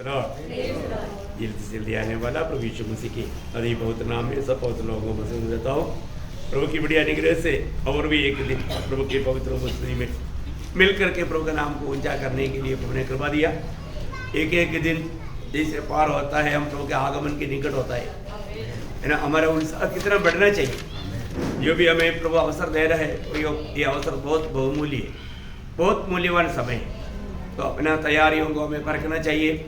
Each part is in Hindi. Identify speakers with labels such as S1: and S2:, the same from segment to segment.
S1: जल्दी से जल्दी आने वाला प्रभु यीशु मसीह के अति पवित्र नाम में सब पवित्र लोगों में से देता हूँ। प्रभु की बढ़िया निग्रह से और भी एक दिन प्रभु के पवित्र उपस्थिति में मिल करके प्रभु का नाम को ऊंचा करने के लिए प्रभु ने कृपा दिया। एक एक दिन जैसे पार होता है, हम प्रभु के आगमन के निकट होता है ना, हमारा उत्साह कितना बढ़ना चाहिए। जो भी हमें प्रभु अवसर दे रहा है ये अवसर बहुत बहुमूल्य है, बहुत मूल्यवान समय है। तो अपना तैयारियों को हमें परखना चाहिए।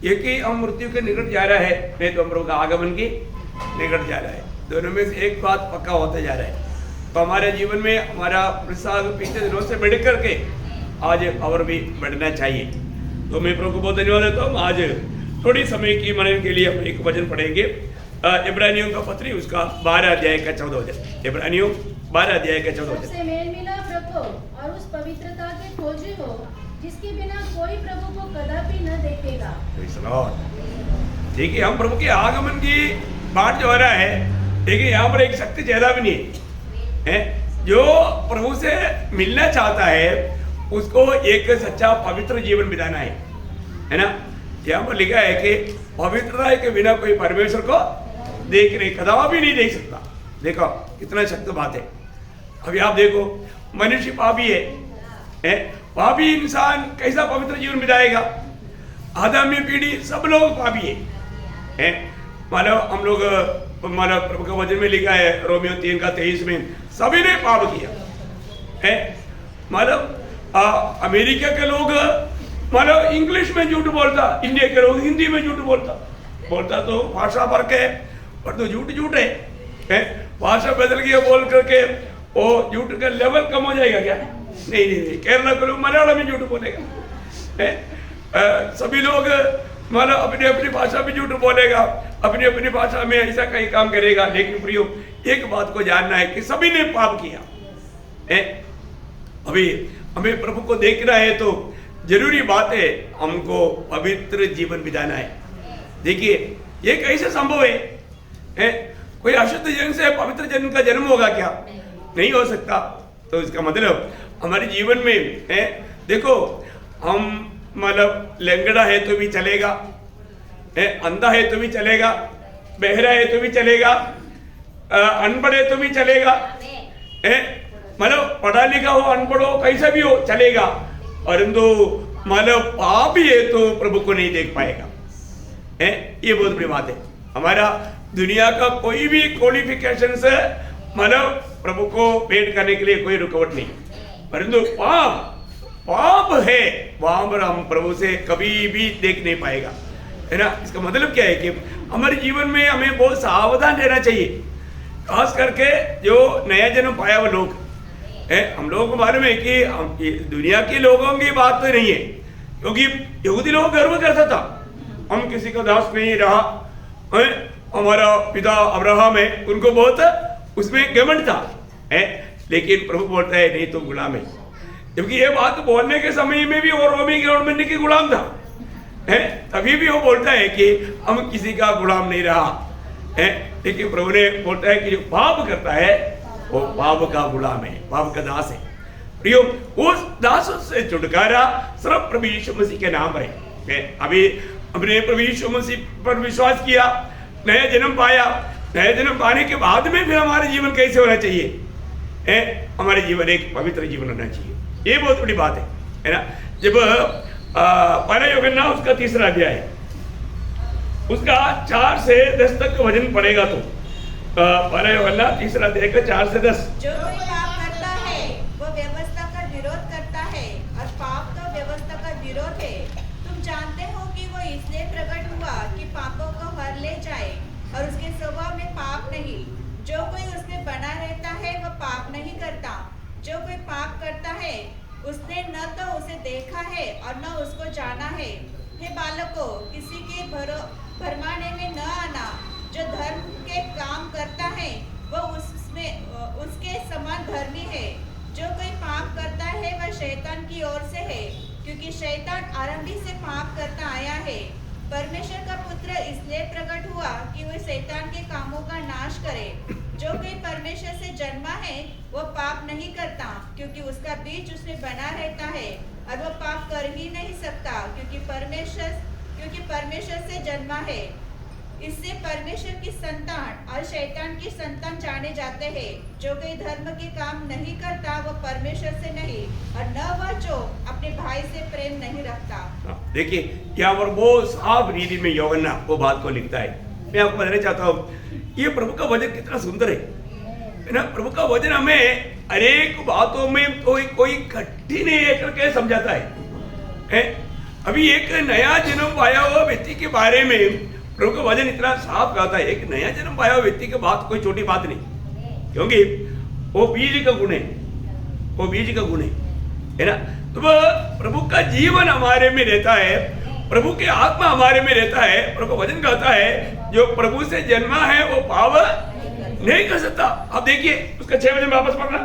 S1: ये कि हम मृत्यु के निकट जा रहा है, नहीं तो हम प्रभु का आगमन के निकट जा रहा है। दोनों में से एक बात पक्का होता जा रहा है। तो हमारे जीवन में हमारा उत्साह पिछले दिनों से बढ़ करके आज और भी बढ़ना चाहिए। तो मैं प्रभु को बहुत धन्यवाद देता हूँ। आज थोड़ी समय की मनन के लिए हम एक वचन पढ़ेंगे, इब्रानियों का पत्री उसका 12 अध्याय का 14 वचन। इब्रानियों 12 अध्याय का 14 वचन।
S2: सबसे मेल मिलाप रखो और उस पवित्रता के खोजी हो जिसके बिना कोई प्रभु को कदापि न देखेगा।
S1: देखिए, हम प्रभु के आगमन की बात जो हो रहा है, देखिए यहाँ पर एक शक्ति ज्यादा भी नहीं है। जो प्रभु से मिलना चाहता है उसको एक सच्चा पवित्र जीवन बिताना है ना। यहाँ पर लिखा है कि पवित्रता के बिना कोई परमेश्वर को कदापि नहीं देख सकता। देखो कितना शक्त बात है। अभी आप देखो, मनुष्य पापी है, पापी इंसान कैसा पवित्र जीवन बिताएगा। आदमी पीढ़ी सब लोग पापी है। मतलब हम लोग मतलब प्रभु के वचन में लिखा है रोमियो 3:23 में, सभी ने पाप किया है। मतलब अमेरिका के लोग मतलब इंग्लिश में झूठ बोलता, इंडिया के लोग हिंदी में झूठ बोलता तो भाषा फर्क है, पर तो झूठ है। भाषा बदल के बोल करके वो झूठ का लेवल कम हो जाएगा क्या? नहीं। केरला के लोग मलयालम में झूठ बोलेगा, सभी लोग मतलब अपनी अपनी भाषा में झूठ बोलेगा, अपनी अपनी भाषा में ऐसा कई काम करेगा। लेकिन प्रियो, एक बात को जानना है कि सभी ने पाप किया है। अभी हमें प्रभु को देखना है तो जरूरी बात है हमको पवित्र जीवन बिताना है। देखिए, ये कैसे संभव है? कोई अशुद्ध जन से पवित्र जन का जन्म होगा क्या? नहीं हो सकता। तो इसका मतलब हमारे जीवन में है, देखो हम मतलब लंगड़ा है तो भी चलेगा, अंधा है तो भी चलेगा, बहरा है तो भी चलेगा, अनपढ़ है तो भी चलेगा, मतलब पढ़ा लिखा हो अनपढ़ हो कैसा भी हो चलेगा, परंतु मतलब पापी है तो प्रभु को नहीं देख पाएगा। ये बहुत बड़ी बात है। हमारा दुनिया का कोई भी क्वालिफिकेशन से मतलब प्रभु को भेंट करने के लिए कोई रुकावट नहीं, परंतु पाप है वहां पर हम प्रभु से कभी भी देख नहीं पाएगा, है ना। इसका मतलब क्या है कि हमारे जीवन में हमें बहुत सावधान रहना चाहिए। खास करके जो नया जन्म पाया हुआ लोग है, हम लोगों को मालूम है कि दुनिया के लोगों की बात तो नहीं है, क्योंकि यहूदी लोग गर्व करता था हम किसी का दास नहीं रहा। हमारा पिता अब्राहम है, उनको बहुत उसमें घमंड था, लेकिन प्रभु बोलता है नहीं तो गुलाम है। क्योंकि ये बात बोलने के समय में भी वो रोमी गवर्नमेंट की गुलाम था, तभी भी वो बोलता है कि हम किसी का गुलाम नहीं रहा, लेकिन प्रभु ने बोलता है कि जो पाप करता है वो पाप का गुलाम है, पाप का दास है। प्रियो, उस दास से छुटकारा सिर्फ प्रभु यीशु मसीह के नाम है। अभी हमने प्रभु यीशु मसीह पर विश्वास किया, नया जन्म पाया, नया जन्म पाने के बाद में फिर हमारे जीवन कैसे होना चाहिए? हमारे जीवन एक पवित्र जीवन होना चाहिए। ये बहुत बड़ी बात है ना। जब पहला यूहन्ना उसका 3रा अध्याय है, उसका 4 से 10 तक वचन पड़ेगा तो पहला यूहन्ना 3रा अध्याय का 4 से 10।
S3: जो कोई पाप करता है वो व्यवस्था का विरोध करता है और पाप तो व्यवस्था का विरोध है। तुम जानते हो कि वो इसलिए प्रकट हुआ कि पापों को हर ले जाए और उसके स्वभाव में पाप नहीं। जो कोई उसमें बना रहता है वो पाप नहीं करता। जो कोई पाप करता है उसने न तो उसे देखा है और न उसको जाना है। हे बालकों, किसी के भरमाने में न आना। जो धर्म के काम करता है वो उसके समान धर्मी है। जो कोई पाप करता है वह शैतान की ओर से है, क्योंकि शैतान आरंभी से पाप करता आया है। परमेश्वर का पुत्र इसलिए प्रकट हुआ कि वह शैतान के कामों का नाश करे। जो कोई परमेश्वर से जन्मा है वो पाप नहीं करता, क्योंकि उसका बीज उसमें बना रहता है और वो पाप कर ही नहीं सकता, क्योंकि परमेश्वर जन्मा है। इससे परमेश्वर की संतान और शैतान की संतान जाने जाते हैं। जो कोई धर्म के काम नहीं करता वो परमेश्वर से नहीं, और न वह जो अपने भाई से प्रेम नहीं रखता।
S1: देखिए यहाँ पर बहुत साफ रीति में यूहन्ना वो बात को लिखता है। मैं आपको बताना चाहता हूँ ये प्रभु का वचन कितना सुंदर है ना। प्रभु का वचन हमें अनेक बातों में कोई कठिन नहीं करके समझाता है। अभी एक नया जन्म पाया हुआ व्यक्ति के बारे में प्रभु का वचन इतना साफ कहता है। एक नया जन्म पाया हुआ व्यक्ति की बात कोई छोटी बात नहीं, क्योंकि वो बीज का गुण है, वो बीज का गुण है ना। तो प्रभु का जीवन हमारे में रहता है, प्रभु के आत्मा हमारे में रहता है। प्रभु का वचन कहता है जो प्रभु से जन्मा है वो पाप नहीं कर सकता। अब देखिए उसका 6 वचन वापस पढ़ना।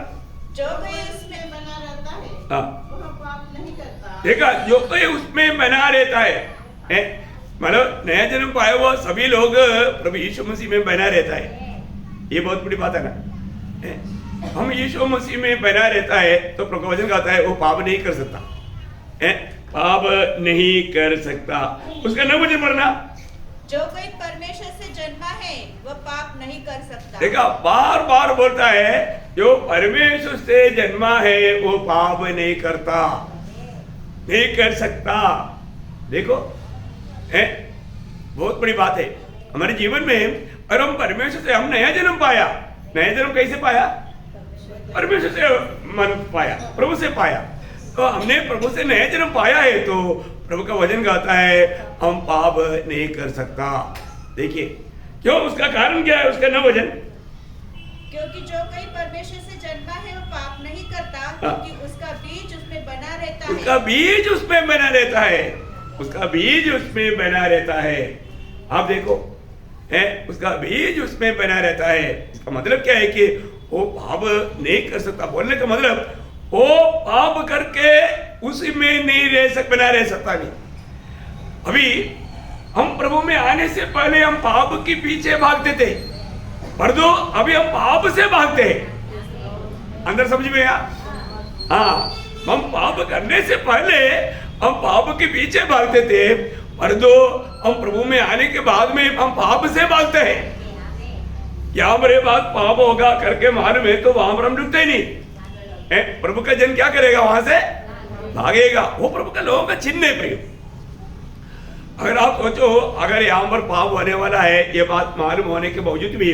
S3: जो कोई उसमें बना रहता है वह पाप नहीं करता।
S1: देखा, जो कोई उसमें बना रहता है मतलब नया जन्म पाया हुआ सभी लोग प्रभु यीशु मसीह में बना रहता है। ये बहुत बड़ी बात है ना। हम यीशु मसीह में बना रहता है तो प्रभु वचन कहता है वो पाप नहीं कर सकता, पाप नहीं कर सकता। उसका न वचन पढ़ना।
S3: जो कोई परमेश्वर से जन्मा है वह पाप नहीं कर सकता।
S1: देखा, बार बार बोलता है जो परमेश्वर से जन्मा है वो पाप नहीं करता, नहीं कर सकता। देखो बहुत बड़ी बात है हमारे जीवन में। और हम परमेश्वर से हम नया जन्म पाया। नया जन्म कैसे पाया? परमेश्वर से मन पाया, प्रभु से पाया। तो हमने प्रभु से नया जन्म पाया है तो प्रभु का वचन कहता है हम पाप नहीं कर सकता। देखिए क्यों, उसका कारण क्या है? उसका न वचन,
S3: क्योंकि जो कोई परमेश्वर से जन्मा है वो पाप नहीं करता, क्योंकि उसका बीज उसमें बना रहता है।
S1: उसका बीज उसमें बना रहता है, उसका बीज उसमें बना रहता है। आप देखो उसका बीज उसमें बना रहता है। इसका मतलब क्या है कि वो पाप नहीं कर सकता। बोलने का मतलब वो पाप करके उसी में नहीं बना रह सकता नहीं। अभी हम प्रभु में आने से पहले हम पाप के पीछे भागते थे, पर दो अभी हम पाप से भागते हैं। अंदर समझ में आया? हाँ, हम पाप करने से पहले हम पाप के पीछे भागते थे, पर दो हम प्रभु में आने के बाद में हम पाप से भागते हैं। क्या मेरे बाद पाप होगा करके मान में तो वहां पर हम डूबते ही नहीं। प्रभु का जन क्या करेगा? वहां से भागेगा। वो प्रभु का लोगों का चिन्ह है प्रिय। अगर आप सोचो अगर यहाँ पर पाप होने वाला है ये बात मालूम होने के बावजूद भी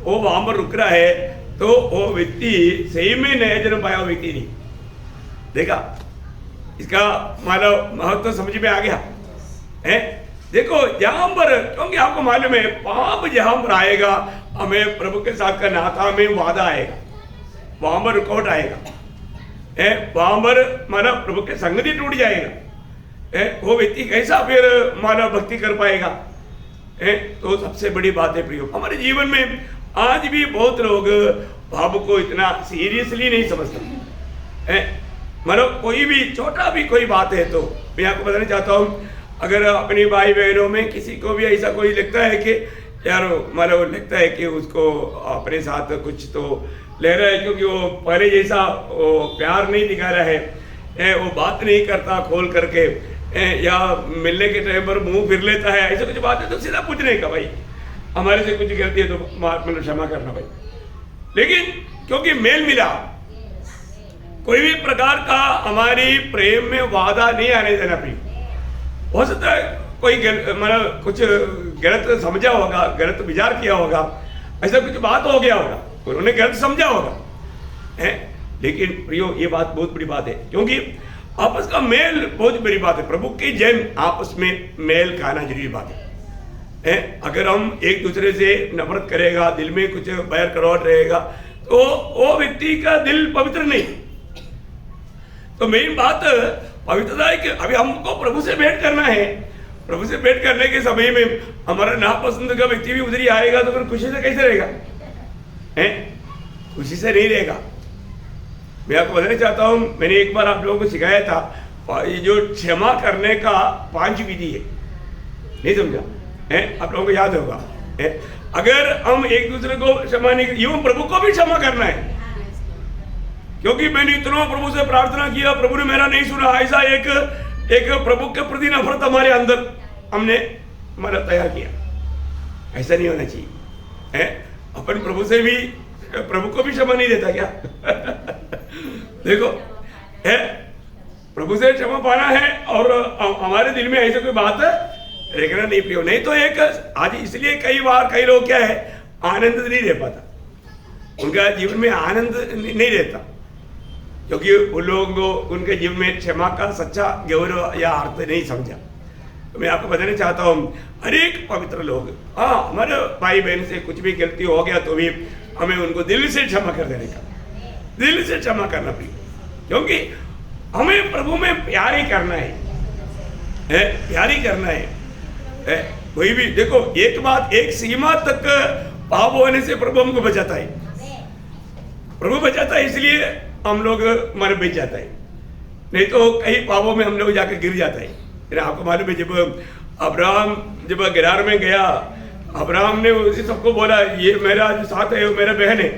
S1: वो वहां पर रुक रहा है तो वो व्यक्ति सही में नया जन्म पाया व्यक्ति नहीं। देखा, इसका मतलब महत्व समझ में आ गया है। देखो जहां पर, क्योंकि आपको मालूम है पाप जहां पर आएगा हमें प्रभु के साथ का नाता में वादा आएगा, वहां पर रुकावट आएगा, वहां पर मानव प्रभु के संगति टूट जाएगा। वो व्यक्ति कैसा फिर मानव भक्ति कर पाएगा? तो सबसे बड़ी बात है प्रियो, हमारे जीवन में आज भी बहुत लोग पाप को इतना सीरियसली नहीं समझते। मतलब कोई भी छोटा भी कोई बात है तो मैं आपको बताना चाहता हूँ, अगर अपनी भाई बहनों में किसी को भी ऐसा कोई लगता है कि यार मतलब लगता है कि उसको अपने साथ कुछ तो ले रहा है, क्योंकि वो पहले जैसा वो प्यार नहीं दिखा रहा है, वो बात नहीं करता खोल करके, या मिलने के टाइम पर मुंह फिर लेता है, ऐसा कुछ बात है तो सीधा पूछने का भाई हमारे से कुछ गलती है तो मतलब क्षमा करना भाई। लेकिन क्योंकि मेल मिला, कोई भी प्रकार का हमारी प्रेम में वादा नहीं आने देना प्रिय। हो सकता है कोई मतलब कुछ गलत समझा होगा, गलत विचार किया होगा, ऐसा कुछ बात हो गया होगा, उन्होंने गलत समझा होगा लेकिन प्रियो ये बात बहुत बड़ी बात है, क्योंकि आपस का मेल बहुत बड़ी बात है। प्रभु के जन आपस में मेल खाना जरूरी बात है। अगर हम एक दूसरे से नफरत करेगा, दिल में कुछ बैर करवाट रहेगा तो वो व्यक्ति का दिल पवित्र नहीं। तो मेन बात पवित्रता है कि अभी हमको प्रभु से भेंट करना है। प्रभु से भेंट करने के समय में हमारा नापसंद का व्यक्ति भी उधर ही आएगा तो फिर खुशी से कैसे रहेगा? खुशी से नहीं रहेगा। मैं आपको बताना चाहता हूं, मैंने एक बार आप लोगों को सिखाया था ये जो क्षमा करने का 5 विधि है, नहीं समझा? आप लोगों को याद होगा। अगर हम एक दूसरे को क्षमा नहीं, यूं प्रभु को भी क्षमा करना है, क्योंकि मैंने इतना प्रभु से प्रार्थना किया, प्रभु ने मेरा नहीं सुना, ऐसा एक प्रभु के प्रति नफरत हमारे अंदर हमने मतलब तैयार किया। ऐसा नहीं होना चाहिए है। अपन प्रभु से भी, प्रभु को भी क्षमा नहीं देता क्या? देखो है, प्रभु से क्षमा पाना है और हमारे दिल में ऐसे कोई बात रखना नहीं प्रियो। नहीं तो एक आज इसलिए कई बार कई लोग क्या है, आनंद नहीं ले पाता, उनका जीवन में आनंद नहीं रहता, क्योंकि उन लोगों को उनके जीवन में क्षमा का सच्चा गौरव या अर्थ नहीं समझा। तो मैं आपको बताना चाहता हूँ, हर एक पवित्र लोग, हाँ हमारे भाई बहन से कुछ भी गलती हो गया तो भी हमें उनको दिल से क्षमा कर देने का, दिल से क्षमा करना प्रिय, क्योंकि हमें प्रभु में प्यार ही करना है, प्यार ही करना है। कोई भी देखो, एक बात, एक सीमा तक पाप होने से प्रभु हमको बचाता है, प्रभु बचाता है, इसलिए हम लोग मर बच जाता है। नहीं तो कई पापों में हम लोग जाकर गिर जाता है। आपको मालूम है, जब अब्राहम जब गेरार में गया, अब्राहम ने उसी सबको बोला ये मेरा जो साथ है वो मेरा बहन है।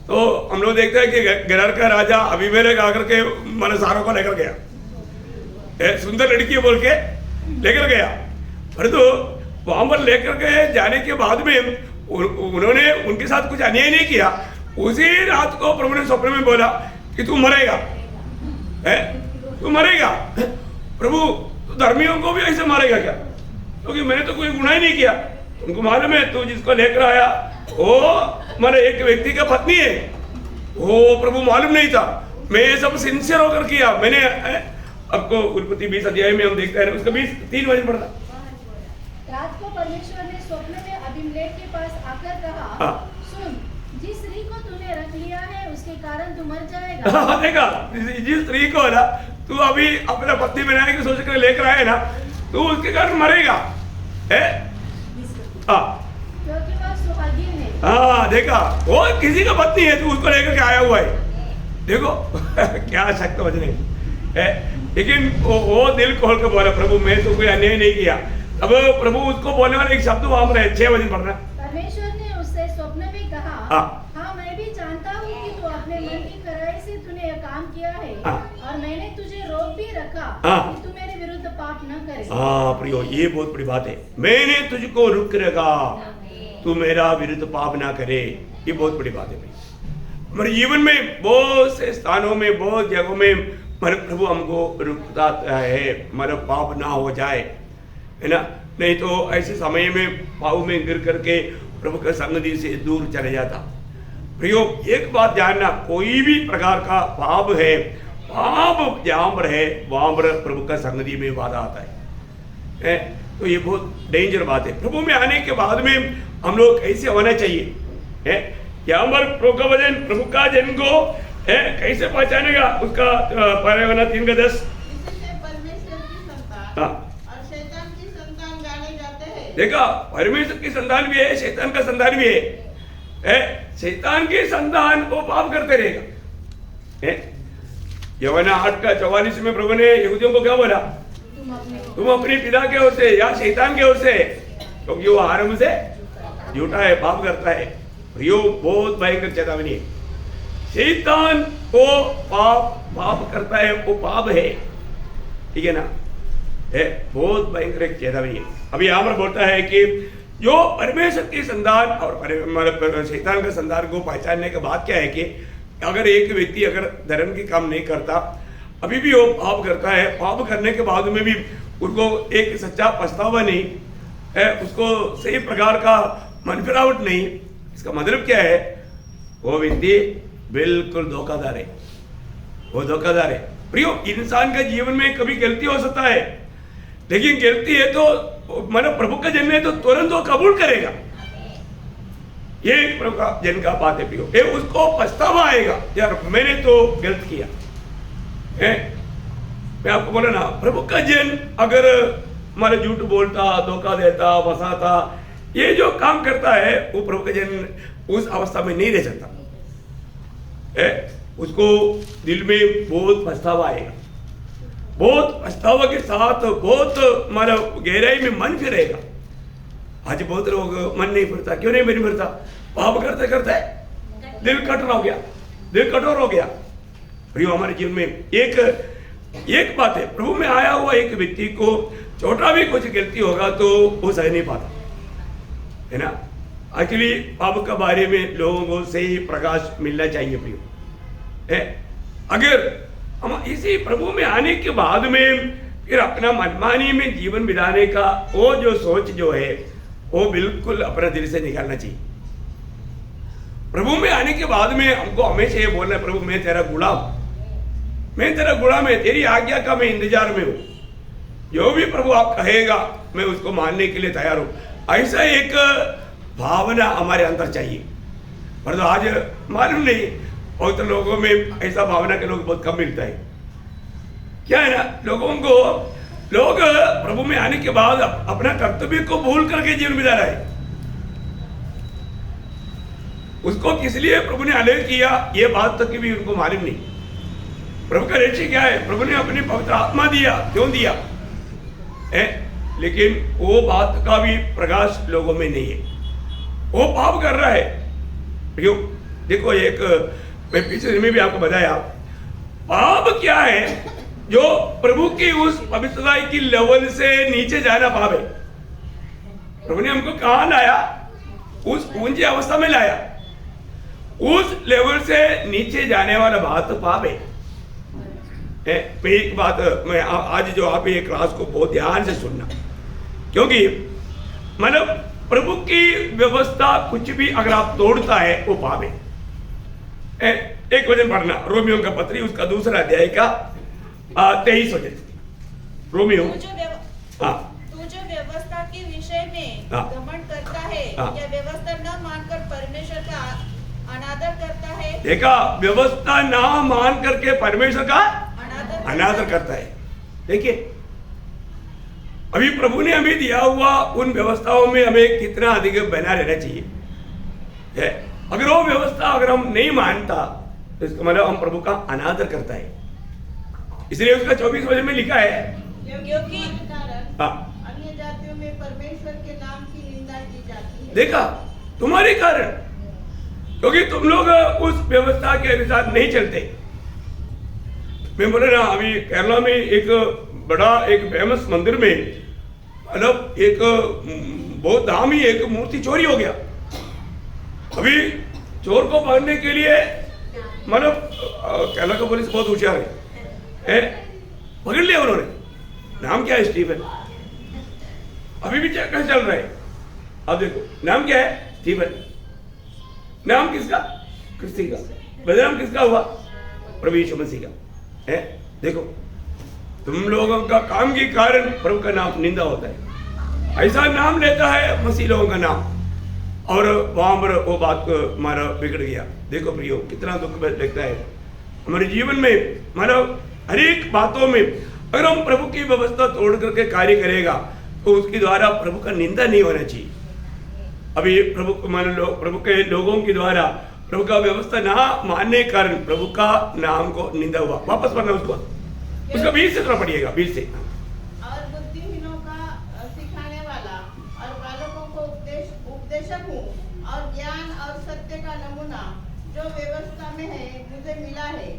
S1: तो हम लोग देखते हैं कि गेरार का राजा अबीमेलेक आकर के मन सारों को लेकर गया, सुंदर लड़की बोल के लेकर गया। परंतु वहां पर लेकर गए जाने के बाद में उन्होंने उनके साथ कुछ अन्याय नहीं किया। उसी रात को प्रभु ने स्वप्न में बोला कि तू मरेगा, तू मरेगा। प्रभु तो धर्मियों को भी ऐसे मारेगा क्या? क्योंकि मैंने तो कोई गुनाह ही नहीं किया। उनको मालूम है तू जिसको लेकर आया वो मेरे एक व्यक्ति का पत्नी है, वो प्रभु मालूम नहीं था, मैं ये सब सिंसियर होकर किया मैंने। आपको उत्पत्ति 20 अध्याय में हम देखते हैं, उसका 3 वचन पढ़ता।
S2: रात को परमेश्वर ने स्वप्न में अबीमेलेक के पास आकर कहा, सुन, जिस स्त्री को तूने रख लिया है उसके कारण तू मर जाएगा।
S1: देखा, जिस स्त्री को ना तू अभी अपना पत्नी बनाने की सोच कर लेकर आए ना, तू उसके कारण मरेगा, है?
S2: क्योंकि वह सुहागिन है।
S1: हाँ देखा, वो किसी का पत्नी है, तू उसको लेकर के आया हुआ है। देखो क्या शक्त वचन है। लेकिन वो दिल खोल कर बोला, प्रभु मैं तो कोई अन्याय नहीं किया। अब प्रभु उसको बोलने वाले एक शब्द वहां पर है, 6 वचन पढ़ना।
S2: परमेश्वर ने उससे स्वप्न में कहा, हाँ मैं भी जानता हूँ कि तू अपने मन की खराई से तूने यह काम किया है, और मैंने तुझे रोक भी रखा कि तू मेरे विरुद्ध पाप न करे।
S1: हाँ प्रियो, ये बहुत बड़ी बात है, मैंने तुझको रोक रखा तू मेरा विरुद्ध पाप ना करे। ये बहुत बड़ी बात है भाई। हमारे जीवन में बहुत से स्थानों में, बहुत जगहों में हमारे प्रभु हमको रुकता है, हमारा पाप ना हो जाए, है ना। नहीं तो ऐसे समय में पाप में गिर करके प्रभु के संगति से दूर चले जाता। प्रियो एक बात जानना, कोई भी प्रकार का पाप है, पाप जहां पर है वहां पर प्रभु का संगति में बाधा आता है। तो ये बहुत डेंजर बात है। प्रभु में आने के बाद में हम लोग कैसे होना चाहिए, है यहाँ पर प्रभु का वचन, प्रभु का जन को कैसे पहचानेगा, उसका पैराग्राफ 3:10। देखा, परमेश्वर की संतान भी है, शैतान का संतान भी है। शैतान की संतान वो पाप करते रहेगा। यूहन्ना 8:44 में प्रभु ने यहूदियों को क्या बोला, तुम अपने पिता के ओर से या शैतान के ओर से, क्योंकि वो आरंभ से झूठा है, पाप करता है। प्रियो बहुत भयंकर चेतावनी है। शैतान को पाप करता है, वो पाप है, ठीक है ना, है बहुत भयंकर एक चेतावनी है। अभी यहाँ पर बोलता है कि जो परमेश्वर की संतान और शैतान के संतान को पहचानने के बाद क्या है कि अगर एक व्यक्ति अगर धर्म की काम नहीं करता, अभी भी वो पाप करता है, पाप करने के बाद में भी उसको एक सच्चा पछतावा नहीं है, उसको सही प्रकार का मन फिरावट नहीं, इसका मतलब क्या है, वो व्यक्ति बिल्कुल धोखादार है, वो धोखादार है। प्रियो इंसान के जीवन में कभी गलती हो सकता है, लेकिन गलती है तो मतलब प्रभु का जन है तो तुरंत वो कबूल करेगा। ये प्रभु का जन का बात है प्रियो, ये उसको पछतावा आएगा, यार मैंने तो गलत किया है। मैं आपको बोला ना, प्रभु का जन अगर हमारे झूठ बोलता, धोखा देता, फंसाता, ये जो काम करता है, वो प्रभु का जन उस अवस्था में नहीं रह सकता है। उसको दिल में बहुत पछतावा आएगा, बहुत पछतावा के साथ बहुत हमारा गहराई में मन फिरेगा। आज बहुत लोग मन नहीं फिरता, क्यों नहीं मन फिरता, पाप करते करते दिल कठोर हो गया, दिल कठोर हो गया। प्रियो हमारे जीवन में एक बात है, प्रभु में आया हुआ एक व्यक्ति को छोटा भी कुछ गलती होगा तो वो सह नहीं पाता, है ना। एक्चुअली पाप के बारे में लोगों को सही प्रकाश मिलना चाहिए प्रियो, है। अगर हम इसी प्रभु में आने के बाद में फिर अपना मनमानी में जीवन बिताने का वो जो सोच जो है वो बिल्कुल अपने दिल से निकालना चाहिए। प्रभु में आने के बाद में हमको हमेशा ये बोलना है, प्रभु मैं तेरा गुलाम है, तेरी आज्ञा का मैं इंतजार में हूं, जो भी प्रभु आप कहेगा मैं उसको मानने के लिए तैयार हूं। ऐसा एक भावना हमारे अंदर चाहिए। पर तो आज मालूम नहीं, बहुत लोगों में ऐसा भावना के लोग बहुत कम मिलता है। क्या है ना, लोग प्रभु में आने के बाद अपना कर्तव्य को भूल करके जीवन बिता रहे हैं। उसको किस लिए प्रभु ने आलेख किया ये बात तक भी उनको मालूम नहीं। प्रभु का लक्ष्य क्या है, प्रभु ने अपनी पवित्र आत्मा दिया, क्यों दिया है, लेकिन वो बात का भी प्रकाश लोगों में नहीं है। वो पाप कर रहा है। क्यों, देखो एक मैं पीछे में भी आपको बताया, पाप क्या है, जो प्रभु की उस पवित्रता की लेवल से नीचे जाना पाप है। प्रभु ने हमको कहां लाया, उस ऊंची अवस्था में लाया, उस लेवल से नीचे जाने वाला बात तो पाप है। एक बात मैं आज जो आप ये क्लास को बहुत ध्यान से सुनना, क्योंकि मतलब प्रभु की व्यवस्था कुछ भी अगर आप तोड़ता है वो पाप है। एक वचन पढ़ना, रोमियो का पत्री उसका 2 अध्याय का 23 वचन। रोमियो,
S3: तू जो व्यवस्था के विषय में घमंड करता है या व्यवस्था न मानकर परमेश्वर का अनादर करता है।
S1: देखा, व्यवस्था ना मान करके परमेश्वर का अनादर करता है। देखिए, अभी प्रभु ने हमें दिया हुआ उन व्यवस्थाओं में हमें कितना अधिक बना रहना चाहिए है। अगर वो व्यवस्था अगर हम नहीं मानता तो इसका मतलब हम प्रभु का अनादर करता है। इसलिए उसका 24 वचन में लिखा है,
S3: क्योंकि अन्य जातियों में परमेश्वर के नाम की निंदा की जाती है।
S1: देखा, तुम्हारे कारण, क्योंकि तुम लोग उस व्यवस्था के अनुसार नहीं चलते। मैं बोले ना, अभी केरला में एक बड़ा एक फेमस मंदिर में मतलब एक बहुत दामी एक मूर्ति चोरी हो गया। अभी चोर को पकड़ने के लिए मतलब केरला का पुलिस बहुत होशियार है, पकड़ लिया उन्होंने। नाम क्या है, स्टीफन। अभी भी चेक चल रहा है। अब देखो नाम क्या है, स्टीफन। नाम किसका, क्रिस्टी का। बदनाम किसका हुआ, प्रभु यीशु मसीह का है। देखो, तुम लोगों का काम के कारण प्रभु का नाम निंदा होता है। ऐसा नाम लेता है मसीह लोगों का नाम, और वहां पर वो बात हमारा बिगड़ गया। देखो प्रियो, कितना दुख लगता है हमारे जीवन में। मतलब हर एक बातों में अगर हम प्रभु की व्यवस्था तोड़ करके कार्य करेगा तो उसके द्वारा प्रभु का निंदा नहीं होना चाहिए। अभी प्रभु के लोगों के द्वारा प्रभु का व्यवस्था ना मानने के कारण प्रभु का नाम को निंदा हुआ। वापस पढ़ना उसका 20 से थोड़ा पढ़िएगा, 20 से।
S3: और बुद्धिहीनों का सिखाने वाला और बालकों को उपदेशक हूँ, और ज्ञान और सत्य का नमूना जो व्यवस्था में है मुझे मिला है।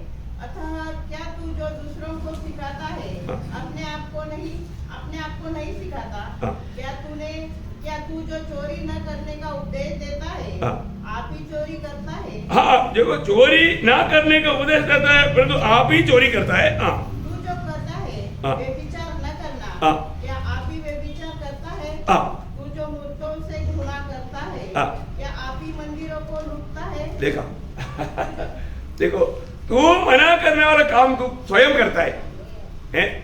S3: अतः क्या तू जो दूसरों को सिखाता है अपने आप को नहीं सिखाता? क्या तू जो चोरी न करने का उपदेश देता है आप ही चोरी करता है?
S1: हाँ, देखो, चोरी ना करने का उपदेश देता है परंतु आप ही चोरी करता है।
S3: तू जो करता है व्यभिचार न करना, क्या आप ही व्यभिचार करता है? तू जो मूर्तों से घृणा करता है क्या आप ही मंदिरों को लूटता है?
S1: देखा देखो, तू मना करने वाला काम को स्वयं करता है।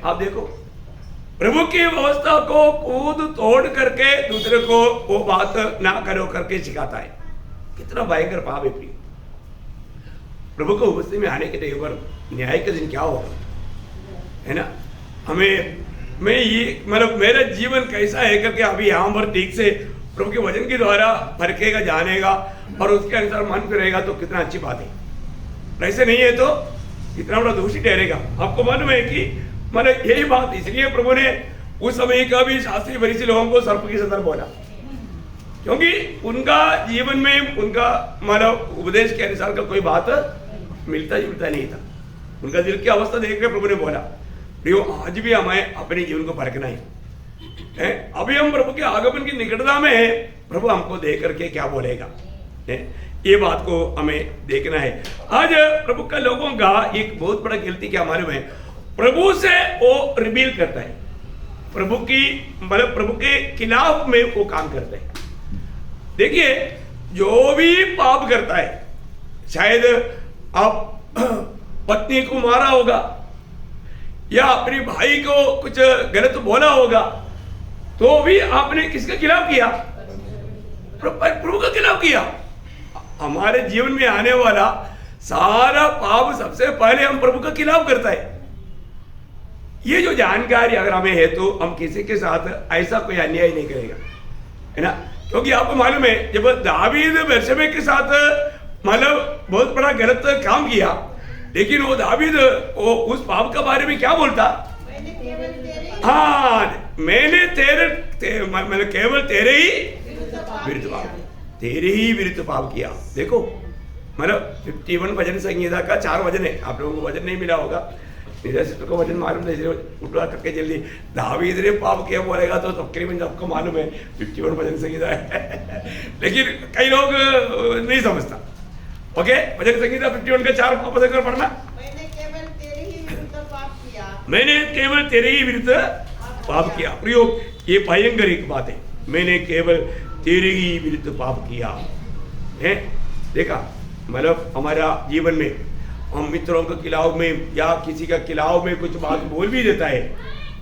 S1: आप देखो, प्रभु की व्यवस्था को कूद तोड़ करके दूसरे को वो बात ना करो करके सिखाता है। कितना भयंकर पाप है प्रिय। प्रभु को उपस्थिति में आने के टाइम पर न्याय के दिन क्या होगा, है ना। मैं ये मतलब मेरा जीवन कैसा है करके अभी यहाँ पर ठीक से प्रभु के वचन के द्वारा परखेगा, जानेगा और उसके अनुसार मन करेगा तो कितना अच्छी बात है। ऐसे नहीं है तो कितना बड़ा दोषी ठहरेगा। आपको मालूम है कि मतलब यही बात इसलिए प्रभु ने उस समय का भी शास्त्री फरीसी लोगों को सर्प की सदर बोला, क्योंकि उनका जीवन में उनका मतलब उपदेश के अनुसार का कोई बात मिलता जुलता नहीं था। उनका दिल की अवस्था देख कर प्रभु ने बोला, प्रियो आज भी हमें अपने जीवन को परखना है। अभी हम प्रभु के आगमन की निकटता में है, प्रभु हमको देख करके क्या बोलेगा, ये बात को हमें देखना है। आज प्रभु का लोगों का एक बहुत बड़ा गलती क्या मालूम है, प्रभु से वो रिबील करता है, प्रभु की मतलब प्रभु के खिलाफ में वो काम करता है। देखिए जो भी पाप करता है, शायद आप पत्नी को मारा होगा या अपने भाई को कुछ गलत बोला होगा, तो भी आपने किसके खिलाफ किया? प्रभु के खिलाफ किया। हमारे जीवन में आने वाला सारा पाप सबसे पहले हम प्रभु के खिलाफ करता है। ये जो जानकारी अगर हमें है तो हम किसी के साथ ऐसा कोई अन्याय नहीं करेगा, है ना। क्योंकि आपको मालूम है जब दावीद बेर्शेबा के साथ मतलब बहुत बड़ा गलत काम किया, लेकिन वो दावीद वो उस पाप के बारे में क्या बोलता? हाँ, मैंने मतलब केवल तेरे ही विरुद्ध पाप किया। देखो मतलब 51 भजन संगीता का 4 वचन है, आप लोगों को वचन नहीं मिला होगा, निर्देशित को वचन मालूम नहीं, उठा करके जल्दी दावीद ने पाप किया बोलेगा तो तकरीबन सबको मालूम है 51 भजन संगीता है लेकिन कई लोग नहीं समझता। ओके, भजन संगीता 51 का 4 पाप देकर पढ़ना। मैंने केवल तेरे ही विरुद्ध पाप किया। प्रयोग, ये भयंकर एक बात है, मैंने केवल तेरे ही विरुद्ध पाप किया है। देखा मतलब हमारा जीवन में हम मित्रों के खिलाफ में या किसी का खिलाफ में कुछ बात बोल भी देता है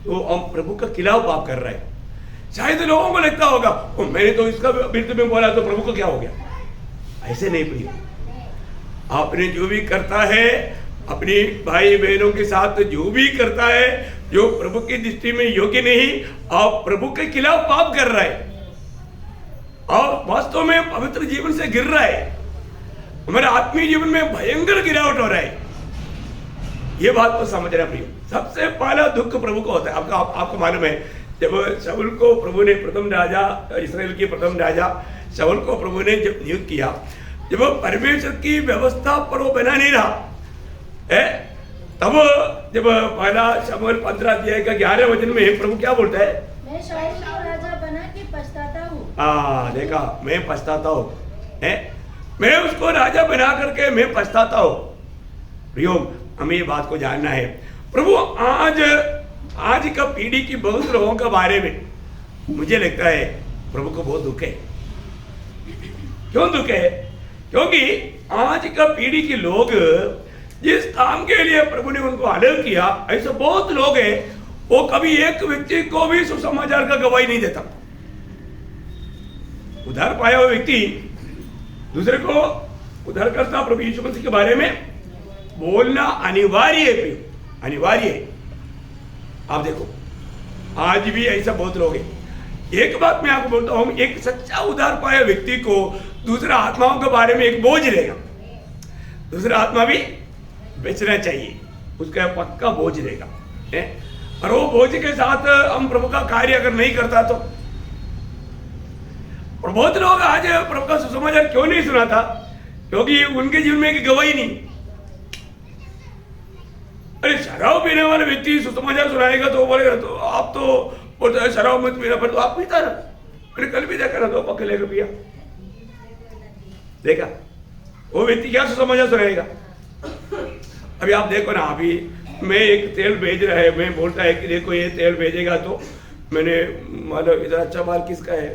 S1: तो हम प्रभु का खिलाफ पाप कर रहे हैं। शायद लोगों को लगता होगा मैंने तो इसका विरुद्ध में बोला तो प्रभु को क्या हो गया। ऐसे नहीं प्रिय, आपने जो भी करता है अपने भाई बहनों के साथ जो भी करता है जो प्रभु की दृष्टि में योग्य नहीं, आप प्रभु के खिलाफ पाप कर रहा है और वास्तव में पवित्र जीवन से गिर रहा है, हमारे आत्मीय जीवन में भयंकर गिरावट हो रहा है। ये बात को समझना प्रिय, सबसे पहला दुख प्रभु को होता है। आपको मालूम है जब शाऊल को प्रभु ने प्रथम राजा, इस्राएल के प्रथम राजा शाऊल को प्रभु ने जब नियुक्त किया, जब परमेश्वर की व्यवस्था पर वो बना नहीं रहा है, तब जब पहला शमूएल 15 अध्याय का 11 वचन में प्रभु क्या बोलता है?
S2: मैं शाऊल को राजा बना के पछताता हूँ।
S1: देखा, मैं पछताता हूँ, मैं उसको राजा बना करके मैं पछताता हूँ। प्रियो, हमें ये बात को जानना है। प्रभु आज का पीढ़ी की बहुत लोगों के बारे में मुझे लगता है प्रभु को बहुत दुख है। क्यों दुख है? क्योंकि आज का पीढ़ी के लोग जिस काम के लिए प्रभु ने उनको अलग किया, ऐसे बहुत लोग हैं वो कभी एक व्यक्ति को भी सुसमाचार का गवाही नहीं देता। उद्धार पाया हुआ व्यक्ति दूसरे को उद्धार करता प्रभु यीशु मसीह के बारे में बोलना अनिवार्य है, अनिवार्य है। आप देखो आज भी ऐसा बहुत लोग हैं। एक बात मैं आपको बोलता हूं, एक सच्चा उद्धार पाया व्यक्ति को दूसरा आत्माओं के बारे में एक बोझ रहेगा, दूसरा आत्मा भी बेचना चाहिए, उसका पक्का बोझ रहेगा। और वो बोझ के साथ हम प्रभु का कार्य अगर नहीं करता तो, और बहुत लोग आज प्रभु का सुसमाचार क्यों नहीं सुनाता? क्योंकि उनके जीवन में एक गवाही नहीं। अरे शराब पीने वाले व्यक्ति सुसमाचार सुनाएगा तो बोलेगा तो आप तो बोलते हैं शराब मत पीना, पर तो आप पीता ना, मैंने कल भी देखा ना तो पक्के लेकर पिया। देखा वो व्यक्ति क्या सुसमाचार सुनाएगा? अभी आप देखो ना, अभी मैं एक तेल भेज रहा है, मैं बोलता है कि देखो ये तेल भेजेगा तो मैंने मतलब इधर अच्छा बाल किसका है,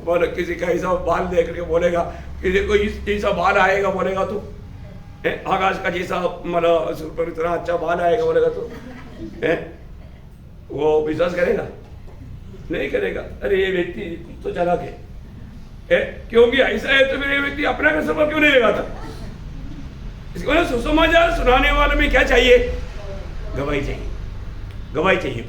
S1: बोले किसी का ऐसा बाल देख करके बोलेगा कि देखो इस जैसा बाल आएगा, बोलेगा तो आकाश का जैसा मतलब इतना अच्छा बाल आएगा बोलेगा तो वो विश्वास करेगा? नहीं करेगा। अरे ये व्यक्ति तो चालाक है, क्योंकि ऐसा है तो फिर ये व्यक्ति अपना का सफर क्यों नहीं लगाता? इसको ना सुसमाचार सुनाने वाले में क्या चाहिए? गवाही चाहिए, गवाही चाहिए।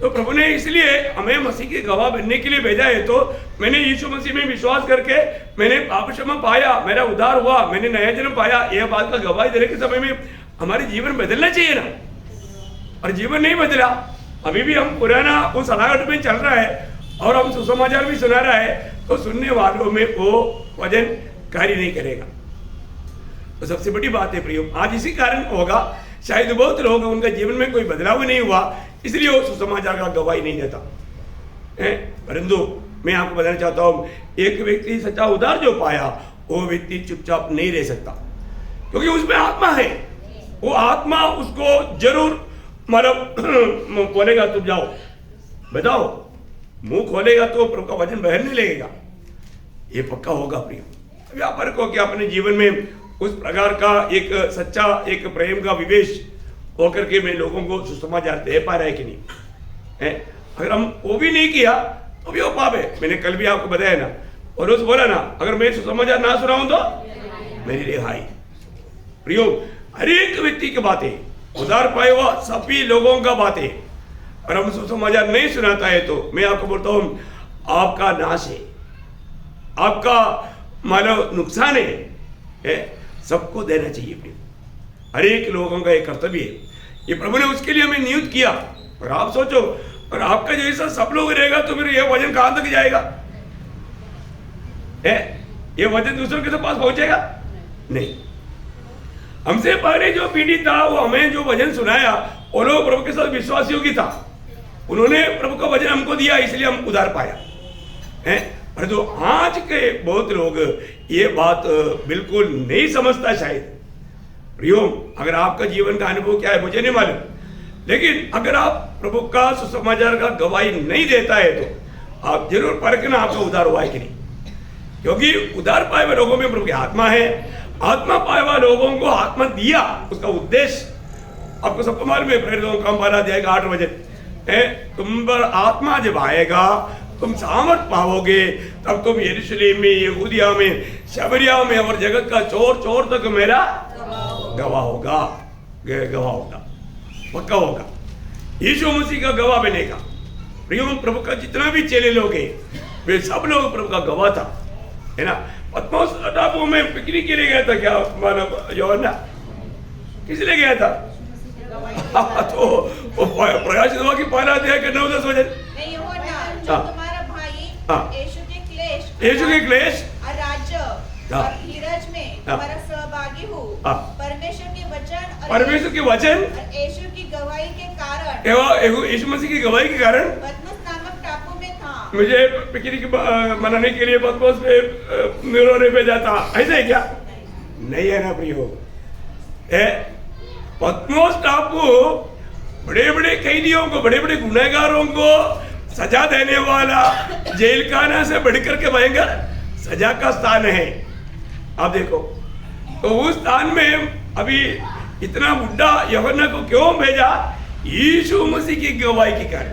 S1: तो प्रभु ने इसलिए हमें मसीह के गवाह बनने के लिए भेजा है। तो मैंने यीशु मसीह में विश्वास करके मैंने पाप क्षमा पाया, मेरा उद्धार हुआ, मैंने नया जन्म पाया, यह बात का गवाही देने के समय में हमारे जीवन बदलना चाहिए ना। और जीवन नहीं बदला, अभी भी हम पुराना उस अलागट में चल रहा है और हम सुसमाचार भी सुना रहा है, तो सुनने वालों में वो वजन कार्य नहीं करेगा। तो सबसे बड़ी बात है प्रियो, आज इसी कारण होगा शायद बहुत लोग उनका जीवन में कोई बदलाव नहीं हुआ, इसलिए वो सुसमाचार का गवाही नहीं देता है। परंतु मैं आपको बताना चाहता हूँ, एक व्यक्ति सच्चा उद्धार जो पाया वो व्यक्ति चुपचाप नहीं रह सकता, क्योंकि उसमें आत्मा है। वो आत्मा उसको जरूर मतलब बोलेगा तुम जाओ बताओ, मुंह खोलेगा तो प्रभु का वचन बाहर नहीं लगेगा, ये पक्का होगा प्रिय। अभी आप फर्क हो कि अपने जीवन में उस प्रकार का एक सच्चा एक प्रेम का विवेश होकर के मैं लोगों को सुसमाचार दे पा रहा है कि नहीं है। अगर हम वो भी नहीं किया तो भी वो पाप है। मैंने कल भी आपको बताया ना, और उस बोला ना, अगर मैं सुसमाचार ना सुनाऊं तो मेरी रिहाई। प्रियो, हर एक व्यक्ति की बातें, उधार पाए हुआ सभी लोगों का बातें, और हम सुसमाचार नहीं सुनाता है तो मैं आपको बोलता हूं आपका नाश है, आपका मानव नुकसान है। सबको देना चाहिए प्रिय, हर एक लोगों का एक कर्तव्य है। ये प्रभु ने उसके लिए हमें नियुक्त किया। और आप सोचो, और आपका जैसा सब लोग रहेगा तो फिर ये वजन कहां तक जाएगा? ये वजन दूसरों के पास पहुंचेगा नहीं। हमसे पहले जो पीढ़ी था वो हमें जो वचन सुनाया, और वो प्रभु के साथ विश्वासियों की था, उन्होंने प्रभु का वचन हमको दिया, इसलिए हम उधार पाया है। पर जो आज के बहुत लोग ये बात बिल्कुल नहीं समझता शायद। प्रियो, अगर आपका जीवन का अनुभव क्या है मुझे नहीं मालूम, लेकिन अगर आप प्रभु का सुसमाचार का गवाही नहीं देता है तो आप जरूर परखना आपका उद्धार हुआ है कि नहीं, क्योंकि उद्धार पाए हुए लोगों में प्रभु की आत्मा है। आत्मा पाए हुए लोगों को आत्मा दिया, उसका उद्देश्य आपको सबको मालूम है। प्रेरितों का 12 अध्याय 8 वचन, तुम पर आत्मा जब आएगा तुम सामर्थ पाओगे, तब तुम यरूशलेम में, यहूदिया में, शमरिया में और जगत का चोर चोर तक मेरा गवाह होगा। गवाह होगा, पक्का होगा। यीशु मसीह का गवाह बनेगा। प्रियो, प्रभु का जितना भी चेले लोग हैं वे सब लोग प्रभु का गवाह था, है ना। पतमोस टापू में पिकनिक के लिए गया था क्या मानव यूहन्ना? किस लिए गया था? तो प्रकाशित हुआ कि पहला अध्याय के 9-10 वचन,
S3: जो तुम्हारा भाई
S1: यीशु के क्लेश
S3: और राज्य और धीरज में तुम्हारा सहभागी हो, परमेश्वर के वचन और यीशु की गवाही के कारण,
S1: यीशु मसीह की गवाही के कारण
S3: पतमोस नामक टापू में था।
S1: मुझे पिकनिक मनाने के लिए पतमोस पे निरोने पे जाता, ऐसा है क्या? नहीं है ना प्रियो। पतमोस टापू बड़े बड़े कैदियों को, बड़े बड़े गुनहगारों को सजा देने वाला जेल खाना से बढ़कर के भयंकर सजा का स्थान है। आप देखो, तो उस स्थान में अभी इतना बुढ़ा यूहन्ना को क्यों भेजा? यीशु मसीह की गवाही के कारण,